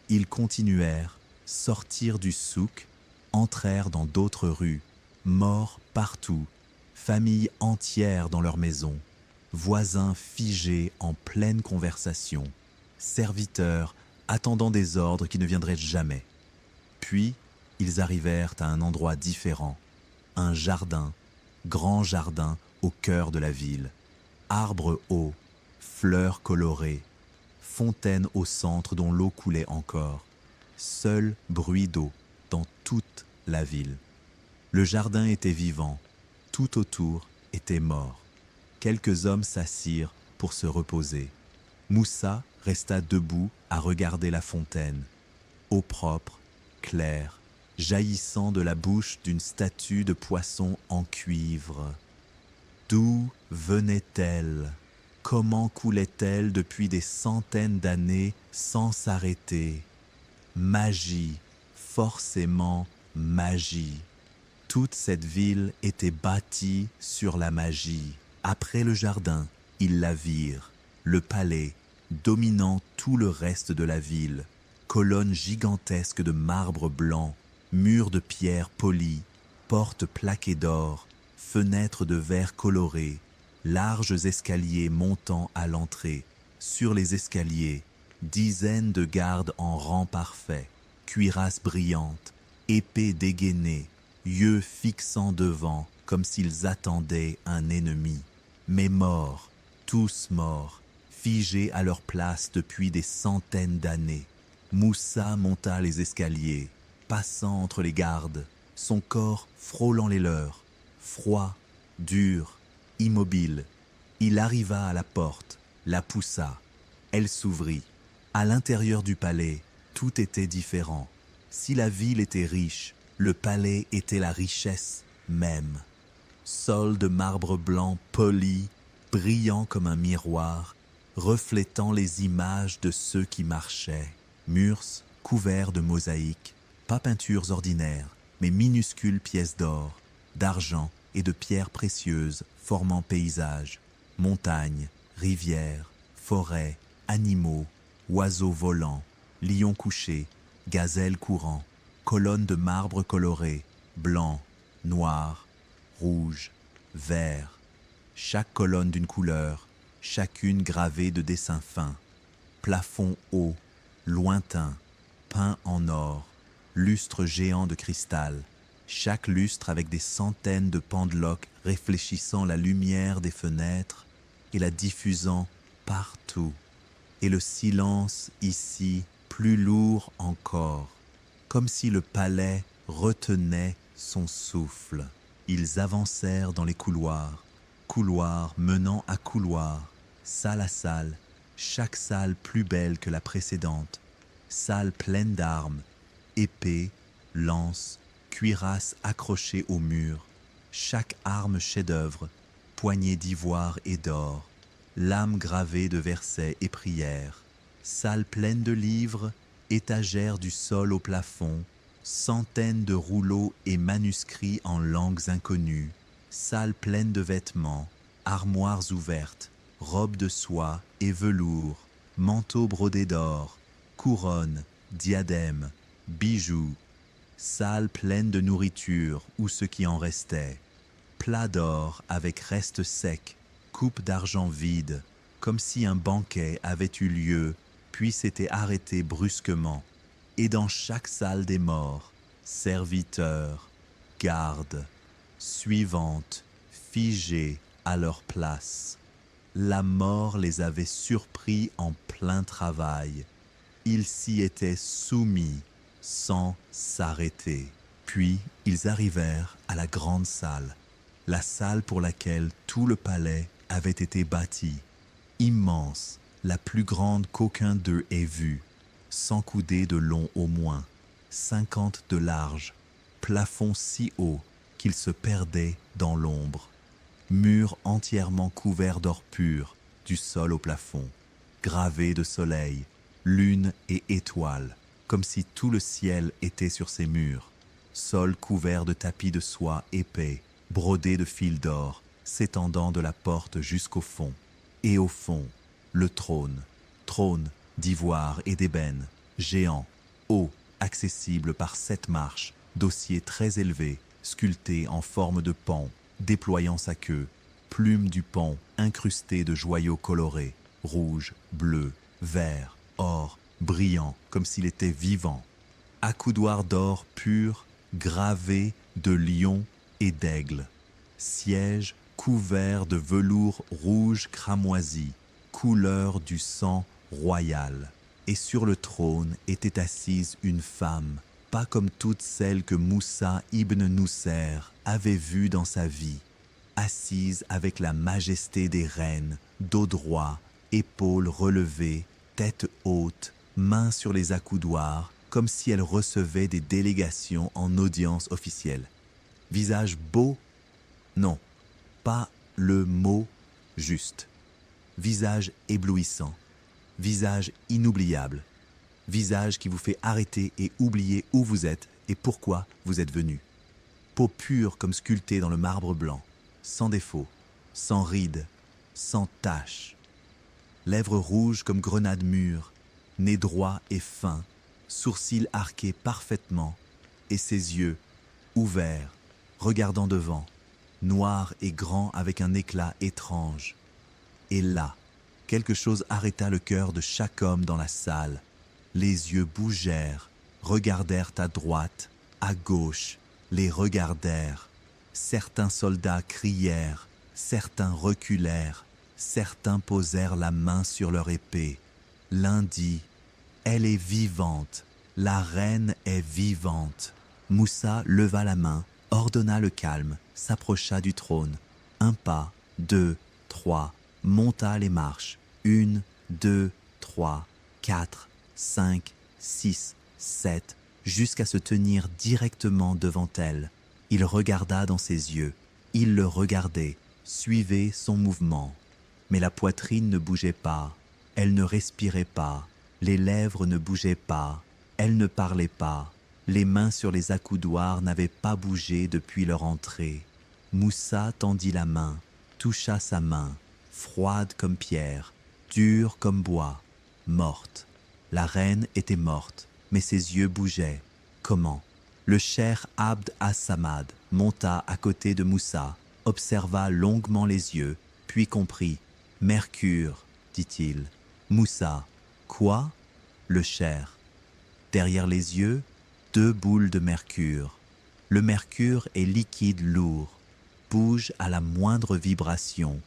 Ils continuèrent, sortirent du souk, entrèrent dans d'autres rues, morts partout, familles entières dans leurs maisons, voisins figés en pleine conversation, serviteurs attendant des ordres qui ne viendraient jamais. Puis, ils arrivèrent à un endroit différent, un jardin, grand jardin au cœur de la ville, arbres hauts, fleurs colorées, fontaine au centre dont l'eau coulait encore, seul bruit d'eau dans toute la ville. Le jardin était vivant, tout autour était mort. Quelques hommes s'assirent pour se reposer. Moussa resta debout à regarder la fontaine, eau propre, claire, jaillissant de la bouche d'une statue de poisson en cuivre. D'où venait-elle? Comment coulait-elle depuis des centaines d'années sans s'arrêter? Magie, forcément magie. Toute cette ville était bâtie sur la magie. Après le jardin, ils la virent, le palais, dominant tout le reste de la ville, colonnes gigantesques de marbre blanc, murs de pierre polie, portes plaquées d'or, fenêtres de verre coloré, larges escaliers montant à l'entrée. Sur les escaliers, dizaines de gardes en rang parfait, cuirasses brillantes, épées dégainées, yeux fixant devant comme s'ils attendaient un ennemi. Mais morts, tous morts, figés à leur place depuis des centaines d'années. Moussa monta les escaliers, passant entre les gardes, son corps frôlant les leurs, froid, dur, immobile. Il arriva à la porte, la poussa. Elle s'ouvrit. À l'intérieur du palais, tout était différent. Si la ville était riche, le palais était la richesse même. Sol de marbre blanc poli, brillant comme un miroir, reflétant les images de ceux qui marchaient. Murs couverts de mosaïques, pas peintures ordinaires, mais minuscules pièces d'or, d'argent et de pierres précieuses formant paysages, montagnes, rivières, forêts, animaux, oiseaux volants, lions couchés, gazelles courant, colonnes de marbre colorées, blanc, noir, rouge, vert, chaque colonne d'une couleur, chacune gravée de dessins fins, plafond haut, lointain, peint en or, lustre géant de cristal, chaque lustre avec des centaines de pendeloques réfléchissant la lumière des fenêtres et la diffusant partout. Et le silence ici plus lourd encore, comme si le palais retenait son souffle. Ils avancèrent dans les couloirs, couloirs menant à couloirs, salle à salle, chaque salle plus belle que la précédente, salle pleine d'armes, épées, lances, cuirasses accrochées au mur, chaque arme chef-d'œuvre, poignée d'ivoire et d'or, lames gravées de versets et prières, salle pleine de livres, étagères du sol au plafond, centaines de rouleaux et manuscrits en langues inconnues, salles pleines de vêtements, armoires ouvertes, robes de soie et velours, manteaux brodés d'or, couronnes, diadèmes, bijoux, salles pleines de nourriture ou ce qui en restait, plats d'or avec restes secs, coupes d'argent vides, comme si un banquet avait eu lieu puis s'était arrêté brusquement, et dans chaque salle des morts, serviteurs, gardes, suivantes, figés à leur place. La mort les avait surpris en plein travail. Ils s'y étaient soumis sans s'arrêter. Puis ils arrivèrent à la grande salle, la salle pour laquelle tout le palais avait été bâti, immense, la plus grande qu'aucun d'eux ait vue, 100 coudées de long au moins, 50 de large, plafond si haut qu'il se perdait dans l'ombre, murs entièrement couverts d'or pur, du sol au plafond, gravés de soleil, lune et étoiles, comme si tout le ciel était sur ces murs, sol couvert de tapis de soie épais, brodés de fils d'or, s'étendant de la porte jusqu'au fond. Et au fond, le trône, trône d'ivoire et d'ébène, géant, haut, accessible par 7 marches, dossier très élevé, sculpté en forme de paon, déployant sa queue, plume du paon incrustée de joyaux colorés, rouge, bleu, vert, or, brillant comme s'il était vivant, accoudoir d'or pur, gravé de lions et d'aigles, siège couvert de velours rouge cramoisi, couleur du sang royal. Et sur le trône était assise une femme, pas comme toutes celles que Moussa ibn Nusser avait vues dans sa vie, assise avec la majesté des reines, dos droit, épaules relevées, tête haute, mains sur les accoudoirs, comme si elle recevait des délégations en audience officielle. Visage beau? Non, pas le mot juste. Visage éblouissant, visage inoubliable, visage qui vous fait arrêter et oublier où vous êtes et pourquoi vous êtes venu. Peau pure comme sculptée dans le marbre blanc, sans défaut, sans rides, sans taches. Lèvres rouges comme grenades mûres, nez droit et fin, sourcils arqués parfaitement, et ses yeux, ouverts, regardant devant, noirs et grands avec un éclat étrange. Et là, quelque chose arrêta le cœur de chaque homme dans la salle. Les yeux bougèrent, regardèrent à droite, à gauche, les regardèrent. Certains soldats crièrent, certains reculèrent, certains posèrent la main sur leur épée. L'un dit « Elle est vivante, la reine est vivante ». Moussa leva la main, ordonna le calme, s'approcha du trône. 1 pas, 2, 3, monta les marches. 1, 2, 3, 4, 5, 6, 7, jusqu'à se tenir directement devant elle. Il regarda dans ses yeux. Il le regardait, suivait son mouvement. Mais la poitrine ne bougeait pas, elle ne respirait pas, les lèvres ne bougeaient pas, elle ne parlait pas. Les mains sur les accoudoirs n'avaient pas bougé depuis leur entrée. Moussa tendit la main, toucha sa main, froide comme pierre, dure comme bois, morte. La reine était morte, mais ses yeux bougeaient. Comment? Le cheikh Abd as-Samad monta à côté de Moussa, observa longuement les yeux, puis comprit. « Mercure, dit-il. »« Moussa. »« Quoi ?» Le cheikh. Derrière les yeux, 2 boules de mercure. Le mercure est liquide lourd, bouge à la moindre vibration.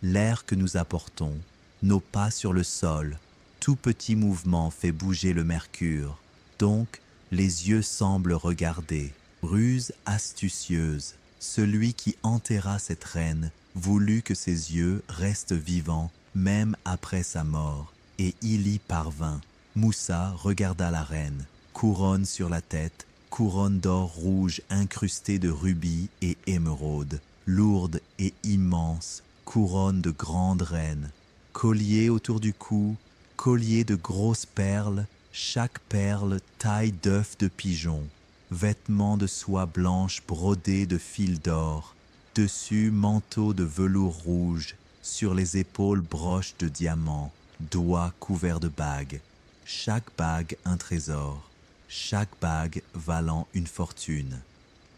L'air que nous apportons, nos pas sur le sol, tout petit mouvement fait bouger le mercure. Donc, les yeux semblent regarder. Ruse astucieuse. Celui qui enterra cette reine voulut que ses yeux restent vivants même après sa mort, et il y parvint. Moussa regarda la reine, couronne sur la tête, couronne d'or rouge incrustée de rubis et émeraudes, lourde et immense, couronne de grande reine, collier autour du cou, collier de grosses perles, chaque perle taille d'œuf de pigeon, vêtements de soie blanche brodés de fils d'or, dessus manteau de velours rouge, sur les épaules broches de diamants, doigts couverts de bagues, chaque bague un trésor, chaque bague valant une fortune.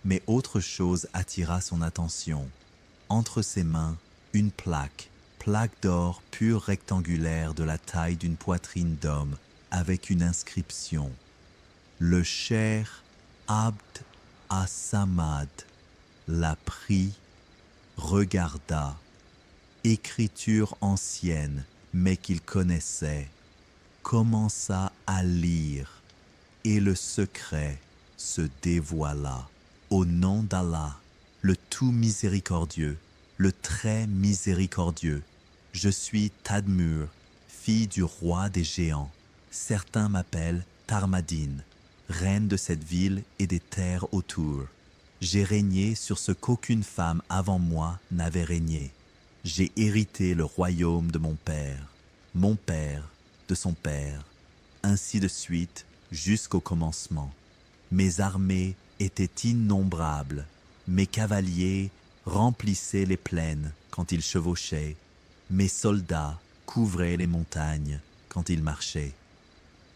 Mais autre chose attira son attention. Entre ses mains, une plaque d'or pur rectangulaire de la taille d'une poitrine d'homme, avec une inscription. Le cher Abd as-Samad la prit, regarda, écriture ancienne, mais qu'il connaissait, commença à lire, et le secret se dévoila. Au nom d'Allah, le tout miséricordieux, le très miséricordieux, je suis Tadmur, fille du roi des géants. Certains m'appellent Tarmadine, reine de cette ville et des terres autour. J'ai régné sur ce qu'aucune femme avant moi n'avait régné. J'ai hérité le royaume de mon père de son père, ainsi de suite jusqu'au commencement. Mes armées étaient innombrables, mes cavaliers remplissaient les plaines quand ils chevauchaient, mes soldats couvraient les montagnes quand ils marchaient.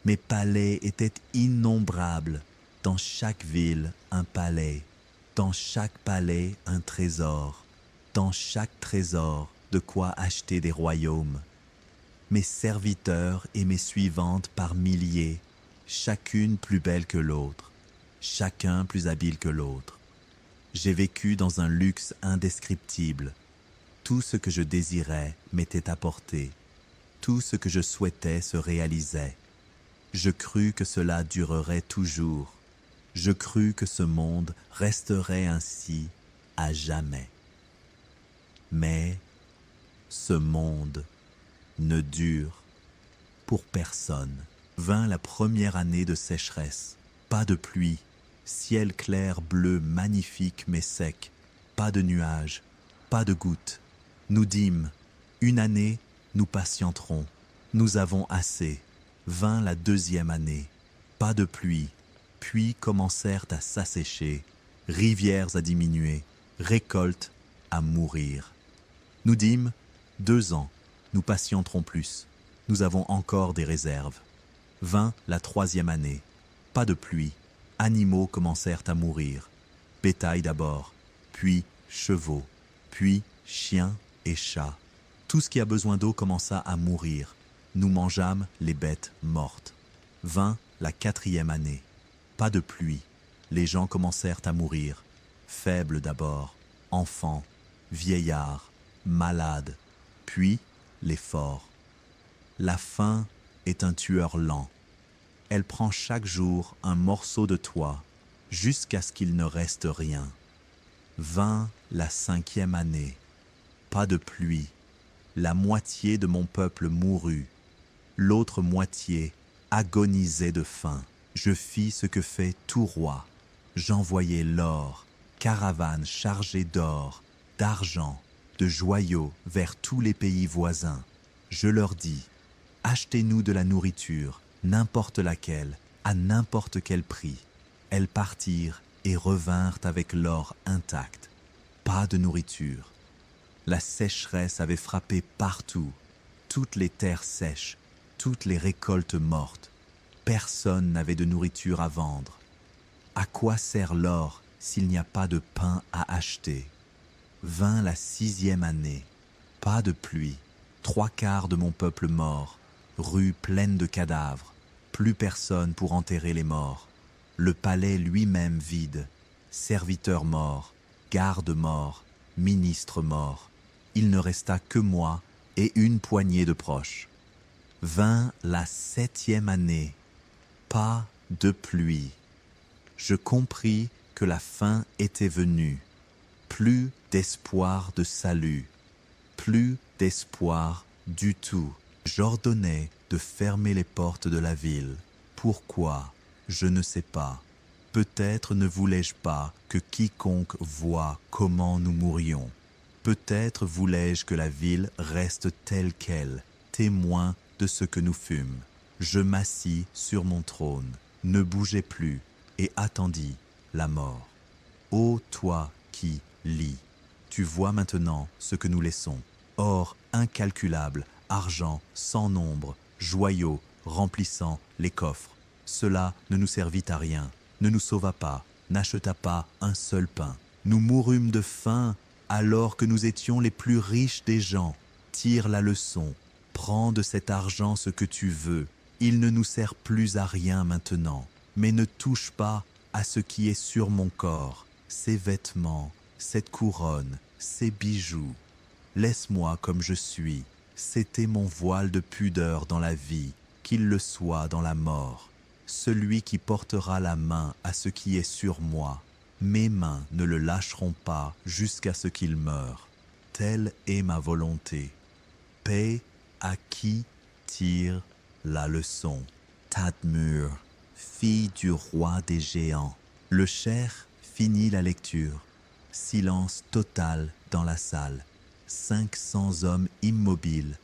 Mes palais étaient innombrables, dans chaque ville un palais, dans chaque palais un trésor, dans chaque trésor de quoi acheter des royaumes. Mes serviteurs et mes suivantes par milliers, chacune plus belle que l'autre, chacun plus habile que l'autre. J'ai vécu dans un luxe indescriptible. Tout ce que je désirais m'était apporté. Tout ce que je souhaitais se réalisait. Je crus que cela durerait toujours. Je crus que ce monde resterait ainsi à jamais. Mais ce monde ne dure pour personne. Vint la première année de sécheresse. Pas de pluie, ciel clair bleu magnifique mais sec, pas de nuages, pas de gouttes. Nous dîmes, une année, nous patienterons, nous avons assez. Vint la deuxième année, pas de pluie, puis commencèrent à s'assécher, rivières à diminuer, récoltes à mourir. Nous dîmes, 2 ans, nous patienterons plus, nous avons encore des réserves. Vint la troisième année, pas de pluie, animaux commencèrent à mourir, bétail d'abord, puis chevaux, puis chiens et chats. Tout ce qui a besoin d'eau commença à mourir. Nous mangeâmes les bêtes mortes. Vint la quatrième année, pas de pluie, les gens commencèrent à mourir, faibles d'abord, enfants, vieillards, malades, puis les forts. La faim est un tueur lent. Elle prend chaque jour un morceau de toi jusqu'à ce qu'il ne reste rien. Vint la cinquième année, pas de pluie, la moitié de mon peuple mourut, l'autre moitié agonisait de faim. Je fis ce que fait tout roi, j'envoyai l'or, caravanes chargées d'or, d'argent, de joyaux vers tous les pays voisins. Je leur dis, achetez-nous de la nourriture, n'importe laquelle, à n'importe quel prix. Elles partirent et revinrent avec l'or intact. Pas de nourriture. La sécheresse avait frappé partout, toutes les terres sèches, toutes les récoltes mortes. Personne n'avait de nourriture à vendre. À quoi sert l'or s'il n'y a pas de pain à acheter? Vint la sixième année, pas de pluie, 3/4 de mon peuple mort, rues pleines de cadavres, plus personne pour enterrer les morts, le palais lui-même vide, serviteurs morts, gardes morts, ministres morts. Il ne resta que moi et une poignée de proches. Vint la septième année, pas de pluie. Je compris que la fin était venue. Plus d'espoir de salut, plus d'espoir du tout. J'ordonnai de fermer les portes de la ville. Pourquoi? Je ne sais pas. Peut-être ne voulais-je pas que quiconque voie comment nous mourions. Peut-être voulais-je que la ville reste telle qu'elle, témoin de ce que nous fûmes. Je m'assis sur mon trône, ne bougeai plus et attendis la mort. Ô toi qui lis, tu vois maintenant ce que nous laissons. Or incalculable, argent sans nombre, joyaux remplissant les coffres. Cela ne nous servit à rien, ne nous sauva pas, n'acheta pas un seul pain. Nous mourûmes de faim alors que nous étions les plus riches des gens. Tire la leçon, prends de cet argent ce que tu veux. Il ne nous sert plus à rien maintenant, mais ne touche pas à ce qui est sur mon corps, ces vêtements, cette couronne, ces bijoux. Laisse-moi comme je suis, c'était mon voile de pudeur dans la vie, qu'il le soit dans la mort. Celui qui portera la main à ce qui est sur moi, mes mains ne le lâcheront pas jusqu'à ce qu'il meure. Telle est ma volonté. Paix à qui tire la leçon. Tadmur, fille du roi des géants. Le cher finit la lecture. Silence total dans la salle. 500 hommes immobiles,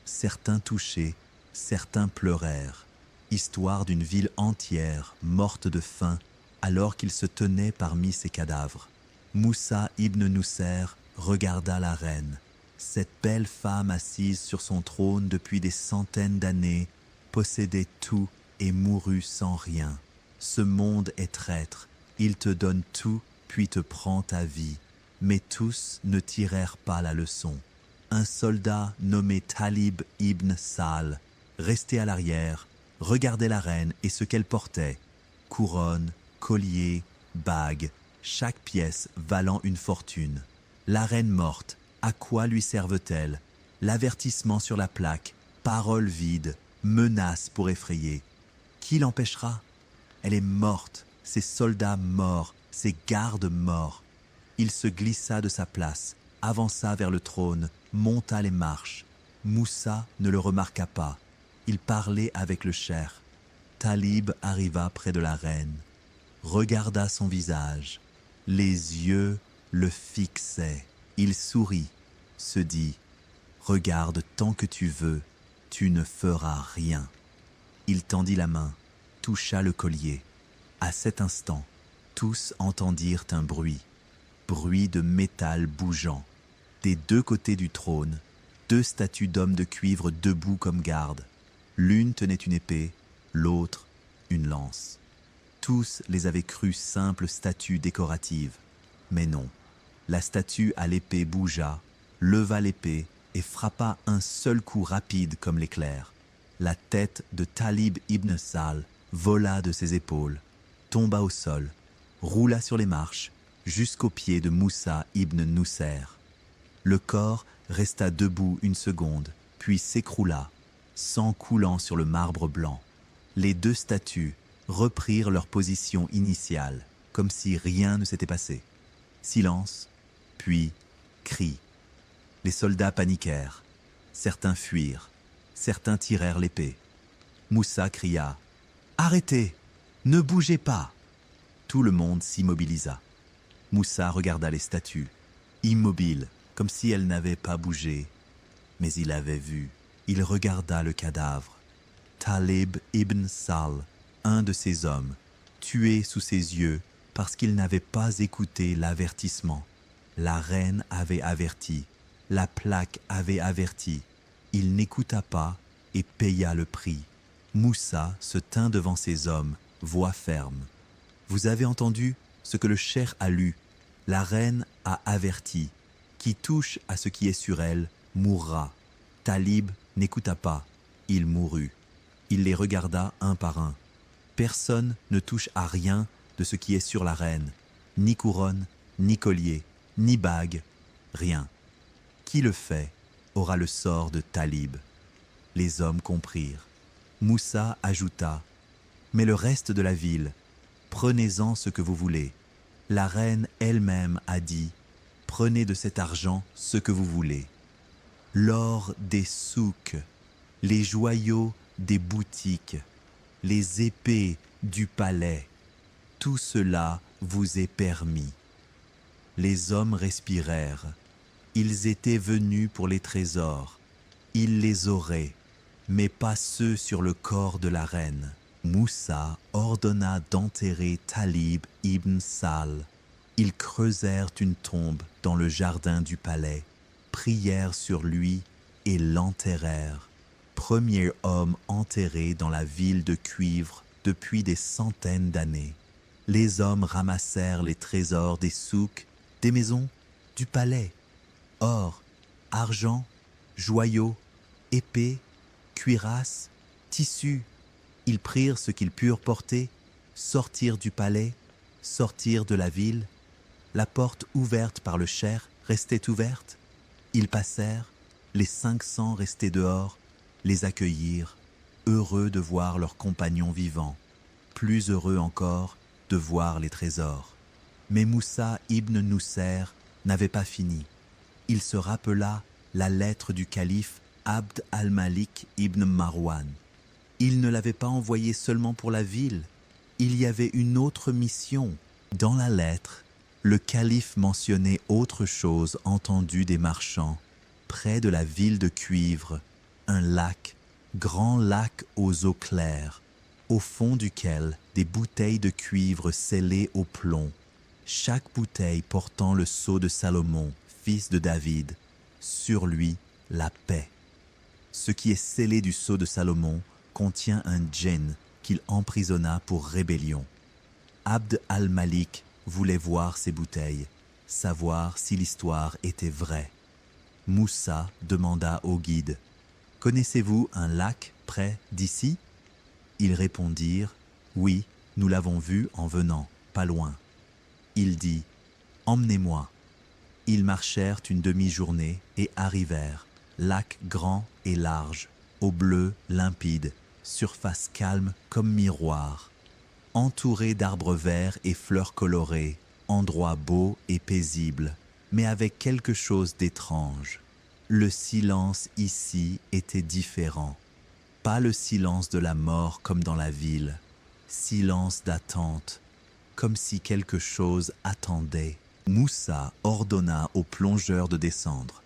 certains touchés, certains pleurèrent. Histoire d'une ville entière morte de faim alors qu'il se tenait parmi ces cadavres. Moussa ibn Nusser regarda la reine. Cette belle femme assise sur son trône depuis des centaines d'années possédait tout et mourut sans rien. Ce monde est traître, il te donne tout puis te prend ta vie. Mais tous ne tirèrent pas la leçon. Un soldat nommé Talib ibn Sal, resté à l'arrière, regardait la reine et ce qu'elle portait. Couronne, collier, bague, chaque pièce valant une fortune. La reine morte, à quoi lui servent-elles? L'avertissement sur la plaque, paroles vides, menaces pour effrayer. Qui l'empêchera? Elle est morte, ses soldats morts, ses gardes morts. Il se glissa de sa place, avança vers le trône, monta les marches. Moussa ne le remarqua pas. Il parlait avec le cher. Talib arriva près de la reine, regarda son visage. Les yeux le fixaient. Il sourit, se dit « Regarde tant que tu veux, tu ne feras rien. » Il tendit la main, toucha le collier. À cet instant, tous entendirent un bruit de métal bougeant. Des deux côtés du trône, 2 statues d'hommes de cuivre debout comme gardes. L'une tenait une épée, l'autre une lance. Tous les avaient crues simples statues décoratives. Mais non, la statue à l'épée bougea, leva l'épée et frappa un seul coup rapide comme l'éclair. La tête de Talib ibn Sal vola de ses épaules, tomba au sol, roula sur les marches, jusqu'aux pieds de Moussa ibn Nusser. Le corps resta debout une seconde, puis s'écroula, sang coulant sur le marbre blanc. Les 2 statues reprirent leur position initiale, comme si rien ne s'était passé. Silence, puis cris. Les soldats paniquèrent. Certains fuirent, certains tirèrent l'épée. Moussa cria « Arrêtez! Ne bougez pas !» Tout le monde s'immobilisa. Moussa regarda les statues, immobiles, comme si elles n'avaient pas bougé. Mais il avait vu, il regarda le cadavre. Talib ibn Sal, un de ses hommes, tué sous ses yeux parce qu'il n'avait pas écouté l'avertissement. La reine avait averti, la plaque avait averti. Il n'écouta pas et paya le prix. Moussa se tint devant ses hommes, voix ferme. « Vous avez entendu ce que le cher a lu. La reine a averti. Qui touche à ce qui est sur elle mourra. » Talib n'écouta pas. Il mourut. Il les regarda un par un. Personne ne touche à rien de ce qui est sur la reine. Ni couronne, ni collier, ni bague, rien. Qui le fait aura le sort de Talib. Les hommes comprirent. Moussa ajouta « Mais le reste de la ville, prenez-en ce que vous voulez. La reine elle-même a dit « Prenez de cet argent ce que vous voulez. » L'or des souks, les joyaux des boutiques, les épées du palais, tout cela vous est permis. Les hommes respirèrent. Ils étaient venus pour les trésors. Ils les auraient, mais pas ceux sur le corps de la reine. Moussa ordonna d'enterrer Talib ibn Sal. Ils creusèrent une tombe dans le jardin du palais, prièrent sur lui et l'enterrèrent. Premier homme enterré dans la ville de cuivre depuis des centaines d'années. Les hommes ramassèrent les trésors des souks, des maisons, du palais. Or, argent, joyaux, épées, cuirasses, tissus. Ils prirent ce qu'ils purent porter, sortirent du palais, sortirent de la ville. La porte ouverte par le cher restait ouverte. Ils passèrent, les 500 restés dehors, les accueillirent, heureux de voir leurs compagnons vivants, plus heureux encore de voir les trésors. Mais Moussa ibn Nusser n'avait pas fini. Il se rappela la lettre du calife Abd al-Malik ibn Marwan. Il ne l'avait pas envoyée seulement pour la ville, il y avait une autre mission. Dans la lettre, le calife mentionnait autre chose entendue des marchands, près de la ville de Cuivre, un lac, grand lac aux eaux claires, au fond duquel des bouteilles de cuivre scellées au plomb, chaque bouteille portant le sceau de Salomon, fils de David, sur lui la paix. Ce qui est scellé du sceau de Salomon contient un djinn qu'il emprisonna pour rébellion. Abd al-Malik voulait voir ces bouteilles, savoir si l'histoire était vraie. Moussa demanda au guide « Connaissez-vous un lac près d'ici ?» Ils répondirent « Oui, nous l'avons vu en venant, pas loin. » Il dit « Emmenez-moi. » Ils marchèrent une demi-journée et arrivèrent, lac grand et large, eau bleue limpide, surface calme comme miroir, entouré d'arbres verts et fleurs colorées, endroit beau et paisible, mais avec quelque chose d'étrange. Le silence ici était différent. Pas le silence de la mort comme dans la ville, silence d'attente, comme si quelque chose attendait. Moussa ordonna au plongeur de descendre.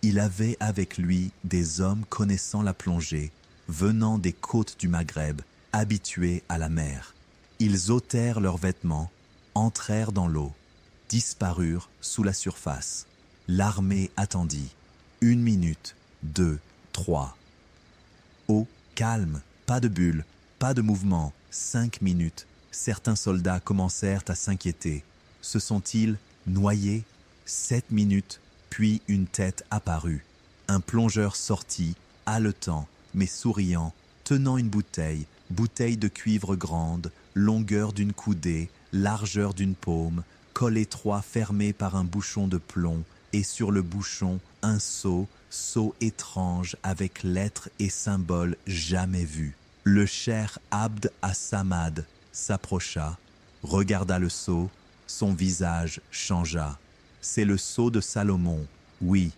Il avait avec lui des hommes connaissant la plongée, venant des côtes du Maghreb, habitués à la mer. Ils ôtèrent leurs vêtements, entrèrent dans l'eau, disparurent sous la surface. L'armée attendit. 1 minute, 2, 3. Eau calme, pas de bulle, pas de mouvement. 5 minutes. Certains soldats commencèrent à s'inquiéter. Se sont-ils noyés? 7 minutes, puis une tête apparut. Un plongeur sortit, haletant, mais souriant, tenant une bouteille de cuivre grande, longueur d'une coudée, largeur d'une paume, col étroit fermé par un bouchon de plomb, et sur le bouchon, un sceau étrange avec lettres et symboles jamais vus. Le cher Abd as-Samad s'approcha, regarda le sceau, son visage changea. C'est le sceau de Salomon, oui,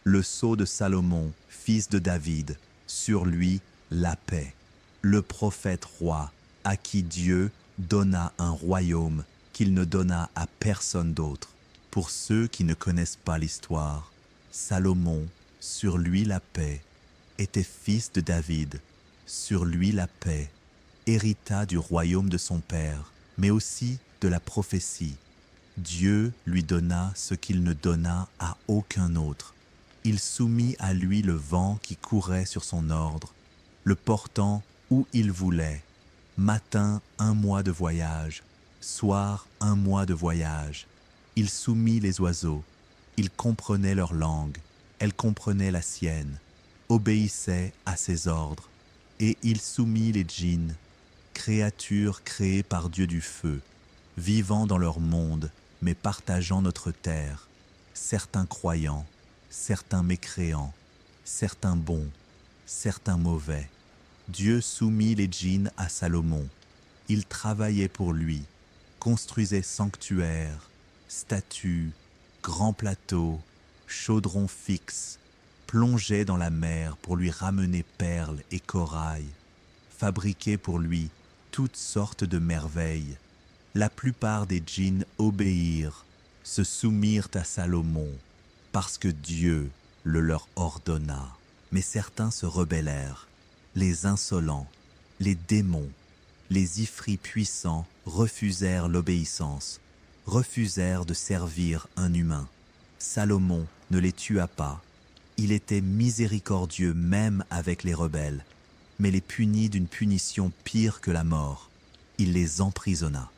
le sceau de Salomon, fils de David, sur lui la paix. Le prophète roi, à qui Dieu donna un royaume qu'il ne donna à personne d'autre. Pour ceux qui ne connaissent pas l'histoire, Salomon, sur lui la paix, était fils de David, sur lui la paix, hérita du royaume de son père, mais aussi de la prophétie. Dieu lui donna ce qu'il ne donna à aucun autre. Il soumit à lui le vent qui courait sur son ordre, le portant où il voulait. Matin, 1 mois de voyage, soir, 1 mois de voyage. Il soumit les oiseaux, il comprenait leur langue, elle comprenait la sienne, obéissait à ses ordres. Et il soumit les djinns, créatures créées par Dieu du feu, vivant dans leur monde, mais partageant notre terre, certains croyants, certains mécréants, certains bons, certains mauvais. Dieu soumit les djinns à Salomon. Il travaillait pour lui, construisait sanctuaires, statues, grands plateaux, chaudrons fixes, plongeait dans la mer pour lui ramener perles et corail, fabriquait pour lui toutes sortes de merveilles. La plupart des djinns obéirent, se soumirent à Salomon, parce que Dieu le leur ordonna. Mais certains se rebellèrent, les insolents, les démons, les Ifris puissants refusèrent l'obéissance, refusèrent de servir un humain. Salomon ne les tua pas. Il était miséricordieux même avec les rebelles, mais les punit d'une punition pire que la mort. Il les emprisonna.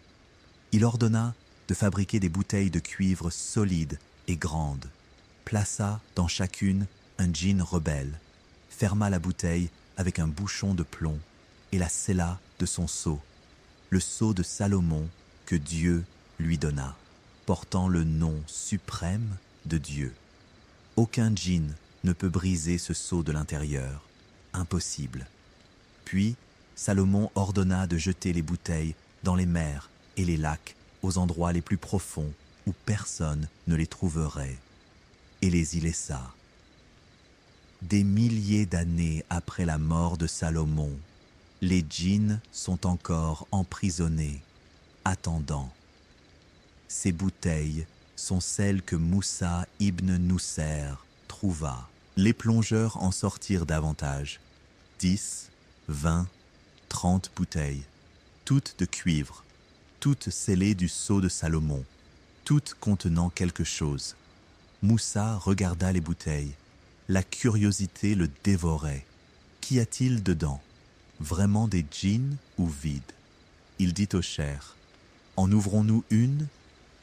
Il ordonna de fabriquer des bouteilles de cuivre solides et grandes, plaça dans chacune un djinn rebelle, ferma la bouteille avec un bouchon de plomb et la scella de son sceau, le sceau de Salomon que Dieu lui donna, portant le nom suprême de Dieu. Aucun djinn ne peut briser ce sceau de l'intérieur, impossible. Puis Salomon ordonna de jeter les bouteilles dans les mers et les lacs, aux endroits les plus profonds où personne ne les trouverait, et les y laissa. Des milliers d'années après la mort de Salomon, les djinns sont encore emprisonnés, attendant. Ces bouteilles sont celles que Moussa ibn Nusser trouva. Les plongeurs en sortirent davantage, 10, 20, 30 bouteilles, toutes de cuivre, toutes scellées du sceau de Salomon, toutes contenant quelque chose. Moussa regarda les bouteilles. La curiosité le dévorait. Qu'y a-t-il dedans? Vraiment des djinns ou vides? Il dit au cheikh, « En ouvrons-nous une ?»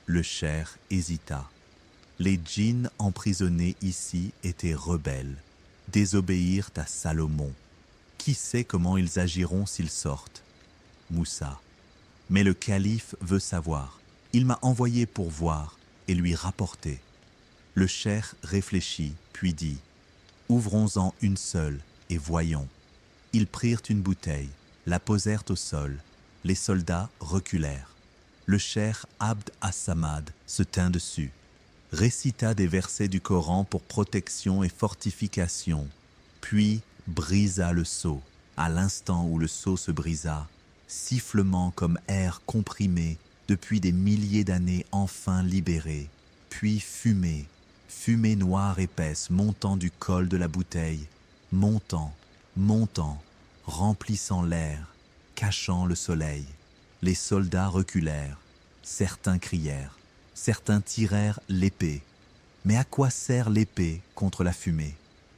Le cheikh hésita. Les djinns emprisonnés ici étaient rebelles, désobéirent à Salomon. Qui sait comment ils agiront s'ils sortent? Moussa. Mais le calife veut savoir. Il m'a envoyé pour voir et lui rapporter. Le cheikh réfléchit, puis dit, « Ouvrons-en une seule et voyons. » Ils prirent une bouteille, la posèrent au sol. Les soldats reculèrent. Le cheikh Abd as-Samad se tint dessus, récita des versets du Coran pour protection et fortification, puis brisa le seau. À l'instant où le seau se brisa, sifflement comme air comprimé depuis des milliers d'années enfin libéré, puis fumée, fumée noire épaisse montant du col de la bouteille, montant, montant, remplissant l'air, cachant le soleil. Les soldats reculèrent, certains crièrent, certains tirèrent l'épée. Mais à quoi sert l'épée contre la fumée?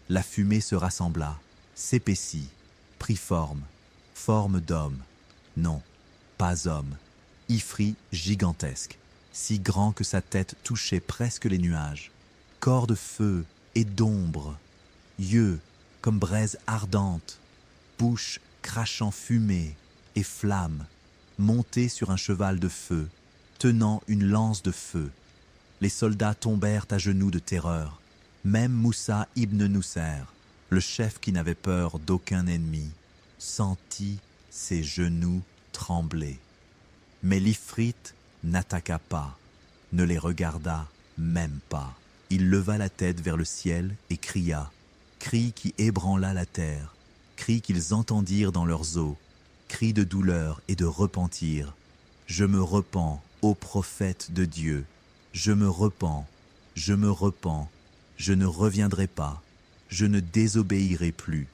La fumée se rassembla, s'épaissit, prit forme, forme d'homme. Non, pas homme, ifrit gigantesque, si grand que sa tête touchait presque les nuages, corps de feu et d'ombre, yeux comme braise ardente, bouche crachant fumée et flamme, monté sur un cheval de feu, tenant une lance de feu. Les soldats tombèrent à genoux de terreur, même Moussa ibn Nusser, le chef qui n'avait peur d'aucun ennemi, sentit ses genoux trembler. Mais l'ifrit n'attaqua pas, ne les regarda même pas. Il leva la tête vers le ciel et cria, cri qui ébranla la terre, cri qu'ils entendirent dans leurs os, cri de douleur et de repentir. Je me repens, ô prophète de Dieu, je me repens, je me repens, je ne reviendrai pas, je ne désobéirai plus,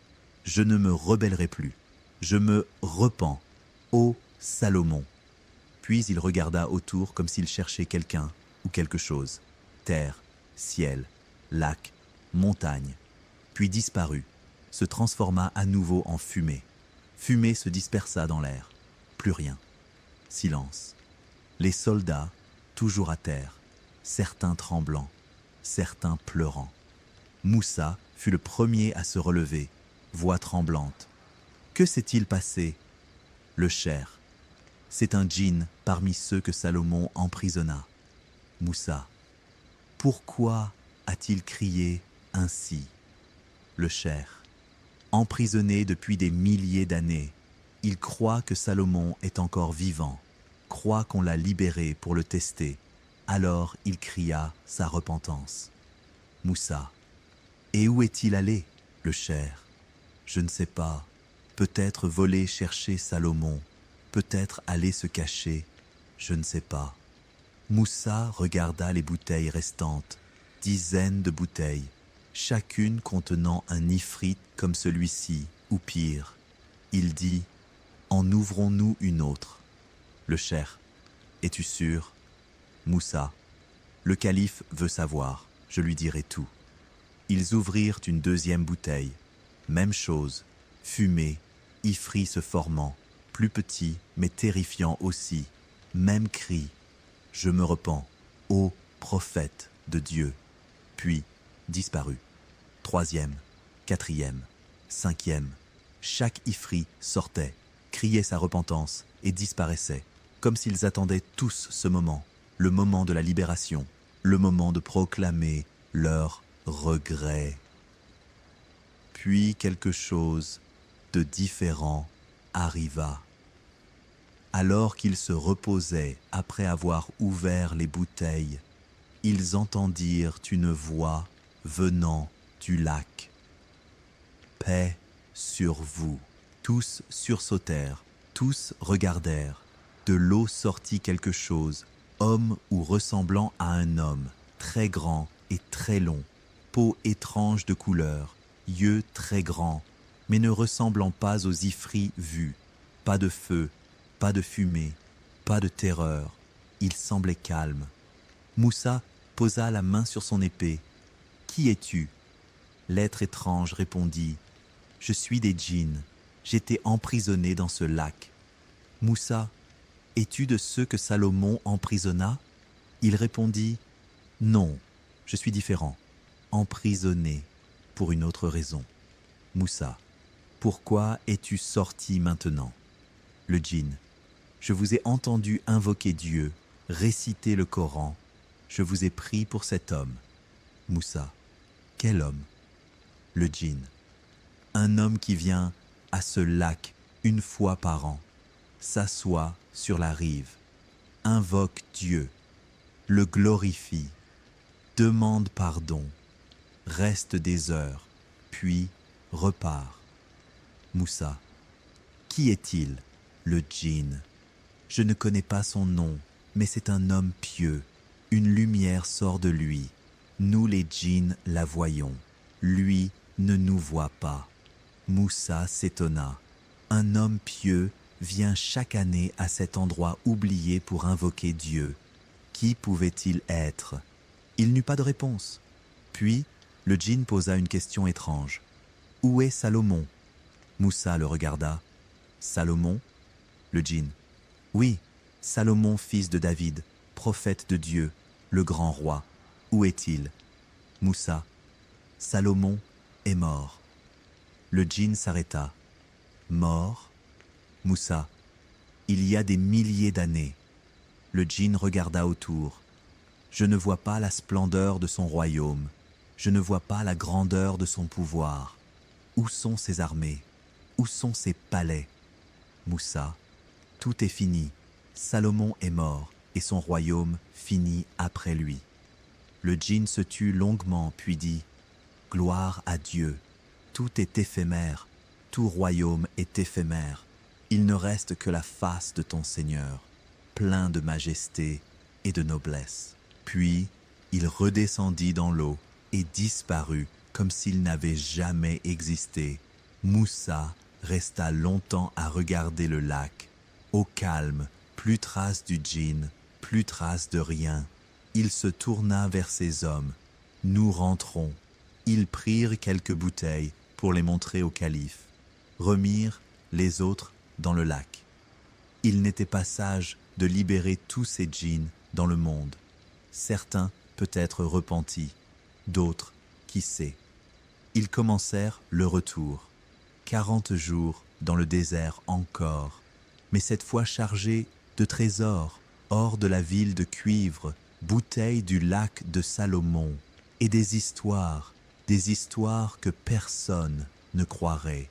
je ne me rebellerai plus, je me repens, ô Salomon. Puis il regarda autour comme s'il cherchait quelqu'un ou quelque chose, terre, ciel, lac, montagne, puis disparut, se transforma à nouveau en fumée. Fumée se dispersa dans l'air, plus rien. Silence. Les soldats, toujours à terre, certains tremblants, certains pleurant. Moussa fut le premier à se relever, voix tremblante. Que s'est-il passé? Le cheikh. C'est un djinn parmi ceux que Salomon emprisonna. Moussa. Pourquoi a-t-il crié ainsi? Le cheikh. Emprisonné depuis des milliers d'années, il croit que Salomon est encore vivant, croit qu'on l'a libéré pour le tester. Alors il cria sa repentance. Moussa. Et où est-il allé, le cheikh? Je ne sais pas. Peut-être voler chercher Salomon, peut-être aller se cacher, je ne sais pas. Moussa regarda les bouteilles restantes, dizaines de bouteilles, chacune contenant un ifrit comme celui-ci, ou pire. Il dit, En ouvrons-nous une autre? Le cheikh: es-tu sûr? Moussa: le calife veut savoir, je lui dirai tout. Ils ouvrirent une deuxième bouteille. Même chose, fumée, ifrit se formant, plus petit mais terrifiant aussi. Même cri: je me repens, ô prophète de Dieu. Puis, disparu. Troisième, quatrième, cinquième. Chaque ifrit sortait, criait sa repentance et disparaissait, comme s'ils attendaient tous ce moment, le moment de la libération, le moment de proclamer leur regret. Puis quelque chose de différent arriva. Alors qu'ils se reposaient après avoir ouvert les bouteilles, ils entendirent une voix venant du lac. Paix sur vous. Tous sursautèrent, tous regardèrent. De l'eau sortit quelque chose, homme ou ressemblant à un homme, très grand et très long, peau étrange de couleur, yeux très grands, mais ne ressemblant pas aux ifrits vus. Pas de feu, pas de fumée, pas de terreur. Il semblait calme. Moussa posa la main sur son épée. « Qui es-tu » L'être étrange répondit: « Je suis des djinns. J'étais emprisonné dans ce lac. » Moussa: « Es-tu de ceux que Salomon emprisonna » Il répondit: « Non, je suis différent, emprisonné pour une autre raison. » Moussa: « Pourquoi es-tu sorti maintenant » Le djinn: « Je vous ai entendu invoquer Dieu, réciter le Coran. Je vous ai pris pour cet homme. » Moussa: « Quel homme » Le djinn: « Un homme qui vient à ce lac une fois par an, s'assoit sur la rive, invoque Dieu, le glorifie, demande pardon, reste des heures, puis repart. » Moussa: « Qui est-il » Le djinn: « Je ne connais pas son nom, mais c'est un homme pieux. Une lumière sort de lui. Nous les djinns la voyons. Lui ne nous voit pas. » Moussa s'étonna. Un homme pieux vient chaque année à cet endroit oublié pour invoquer Dieu. Qui pouvait-il être? Il n'eut pas de réponse. Puis, le djinn posa une question étrange. « Où est Salomon » Moussa le regarda. « Salomon » Le djinn: « Oui, Salomon, fils de David, prophète de Dieu, le grand roi. Où est-il » Moussa: « Salomon est mort. » Le djinn s'arrêta. « Mort » Moussa: « Il y a des milliers d'années. » Le djinn regarda autour. « Je ne vois pas la splendeur de son royaume. Je ne vois pas la grandeur de son pouvoir. Où sont ses armées? Où sont ses palais ?» Moussa: « Tout est fini. Salomon est mort et son royaume finit après lui. » Le djinn se tut longuement puis dit: « Gloire à Dieu. Tout est éphémère. Tout royaume est éphémère. Il ne reste que la face de ton Seigneur, plein de majesté et de noblesse. » Puis il redescendit dans l'eau et disparut comme s'il n'avait jamais existé. Moussa resta longtemps à regarder le lac. Au calme, plus trace du djinn, plus trace de rien. Il se tourna vers ses hommes. « Nous rentrons. » Ils prirent quelques bouteilles pour les montrer au calife, remirent les autres dans le lac. Il n'était pas sage de libérer tous ces djinns dans le monde. Certains peut-être repentis, d'autres, qui sait. Ils commencèrent le retour. 40 jours dans le désert encore, mais cette fois chargés de trésors, hors de la ville de cuivre, bouteilles du lac de Salomon, et des histoires que personne ne croirait.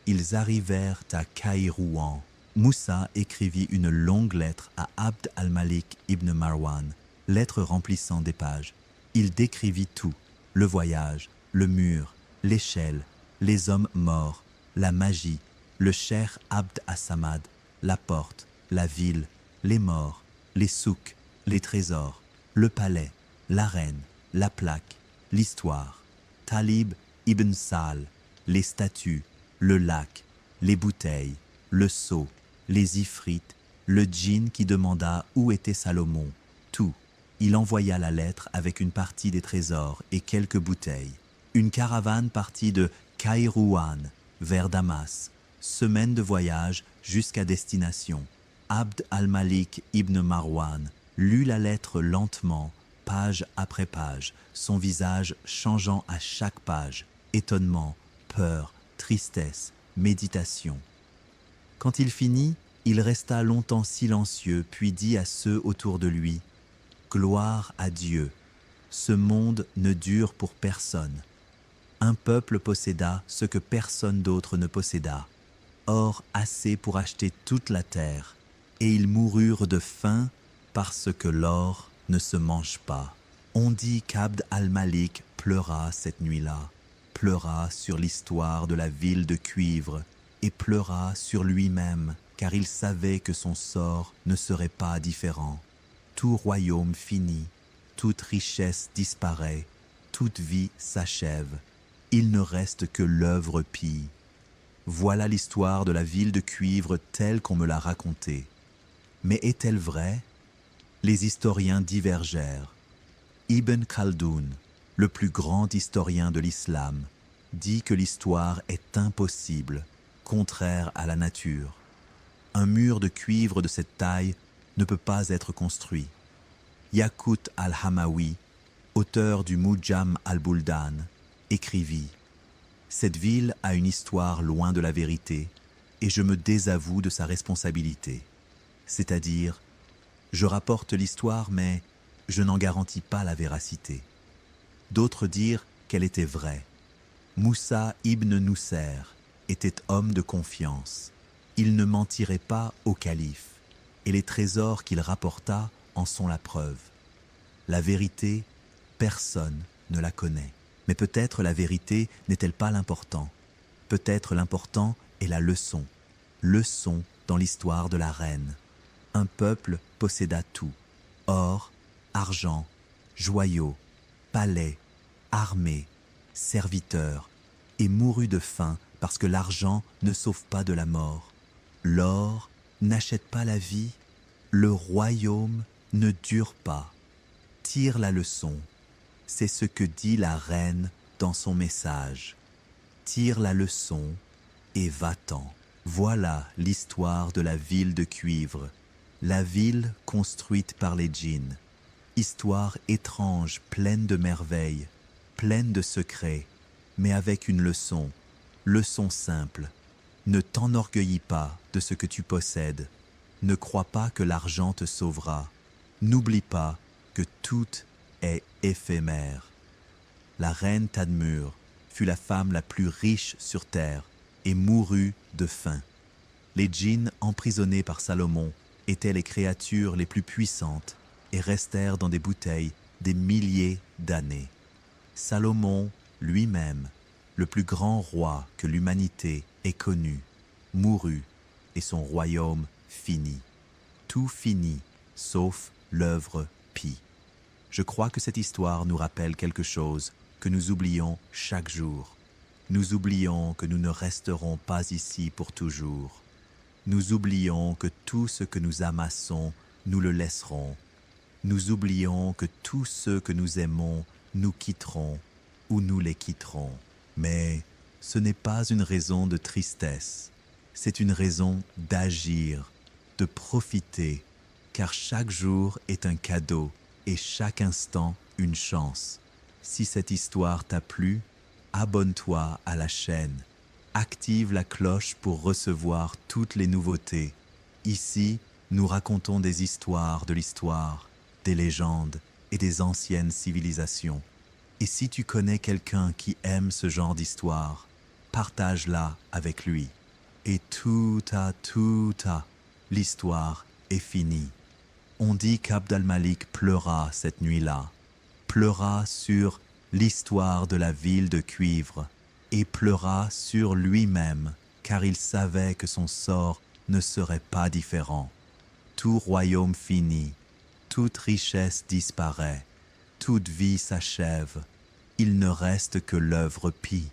Ils arrivèrent à Caïrouan. Moussa écrivit une longue lettre à Abd al-Malik ibn Marwan, lettre remplissant des pages. Il décrivit tout, le voyage, le mur, l'échelle, les hommes morts, la magie, le cheikh Abd as-Samad, la porte, la ville, les morts, les souks, les trésors, le palais, la reine, la plaque, l'histoire, Talib ibn Sal, les statues, le lac, les bouteilles, le seau, les Ifrites, le djinn qui demanda où était Salomon, tout. Il envoya la lettre avec une partie des trésors et quelques bouteilles. Une caravane partit de Kairouan vers Damas, semaine de voyage jusqu'à destination. Abd al-Malik ibn Marwan lut la lettre lentement, page après page, son visage changeant à chaque page, étonnement, peur, tristesse, méditation. Quand il finit, il resta longtemps silencieux, puis dit à ceux autour de lui, « Gloire à Dieu, ce monde ne dure pour personne. Un peuple posséda ce que personne d'autre ne posséda, or assez pour acheter toute la terre, et ils moururent de faim parce que l'or ne se mange pas. » On dit qu'Abd al-Malik pleura cette nuit-là, pleura sur l'histoire de la ville de cuivre et pleura sur lui-même, car il savait que son sort ne serait pas différent. Tout royaume finit, toute richesse disparaît, toute vie s'achève. Il ne reste que l'œuvre pie. Voilà l'histoire de la ville de cuivre telle qu'on me l'a racontée. Mais est-elle vraie? Les historiens divergèrent. Ibn Khaldoun, le plus grand historien de l'islam, dit que l'histoire est impossible, contraire à la nature. Un mur de cuivre de cette taille ne peut pas être construit. Yaqut al-Hamawi, auteur du Mujam al-Buldan, écrivit « Cette ville a une histoire loin de la vérité et je me désavoue de sa responsabilité. C'est-à-dire, je rapporte l'histoire mais je n'en garantis pas la véracité. » D'autres dirent qu'elle était vraie. Moussa ibn Nusser était homme de confiance. Il ne mentirait pas au calife, et les trésors qu'il rapporta en sont la preuve. La vérité, personne ne la connaît. Mais peut-être la vérité n'est-elle pas l'important. Peut-être l'important est la leçon. Leçon dans l'histoire de la reine. Un peuple posséda tout. Or, argent, joyaux, palais, armée, serviteurs, et mourut de faim parce que l'argent ne sauve pas de la mort. L'or n'achète pas la vie, le royaume ne dure pas. Tire la leçon, c'est ce que dit la reine dans son message. Tire la leçon et va-t'en. Voilà l'histoire de la ville de cuivre, la ville construite par les djinns. Histoire étrange, pleine de merveilles, pleine de secrets, mais avec une leçon simple. Ne t'enorgueillis pas de ce que tu possèdes. Ne crois pas que l'argent te sauvera. N'oublie pas que tout est éphémère. La reine Tadmur fut la femme la plus riche sur terre et mourut de faim. Les djinns emprisonnés par Salomon étaient les créatures les plus puissantes et restèrent dans des bouteilles des milliers d'années. Salomon lui-même, le plus grand roi que l'humanité ait connu, mourut et son royaume finit. Tout finit, sauf l'œuvre pie. Je crois que cette histoire nous rappelle quelque chose que nous oublions chaque jour. Nous oublions que nous ne resterons pas ici pour toujours. Nous oublions que tout ce que nous amassons, nous le laisserons. Nous oublions que tous ceux que nous aimons nous quitteront ou nous les quitterons. Mais ce n'est pas une raison de tristesse, c'est une raison d'agir, de profiter, car chaque jour est un cadeau et chaque instant une chance. Si cette histoire t'a plu, abonne-toi à la chaîne, active la cloche pour recevoir toutes les nouveautés. Ici, nous racontons des histoires de l'histoire, des légendes et des anciennes civilisations. Et si tu connais quelqu'un qui aime ce genre d'histoire, partage-la avec lui. Et l'histoire est finie. On dit qu'Abd al-Malik pleura cette nuit-là, pleura sur l'histoire de la ville de cuivre et pleura sur lui-même, car il savait que son sort ne serait pas différent. Tout royaume finit, toute richesse disparaît, toute vie s'achève, il ne reste que l'œuvre pie.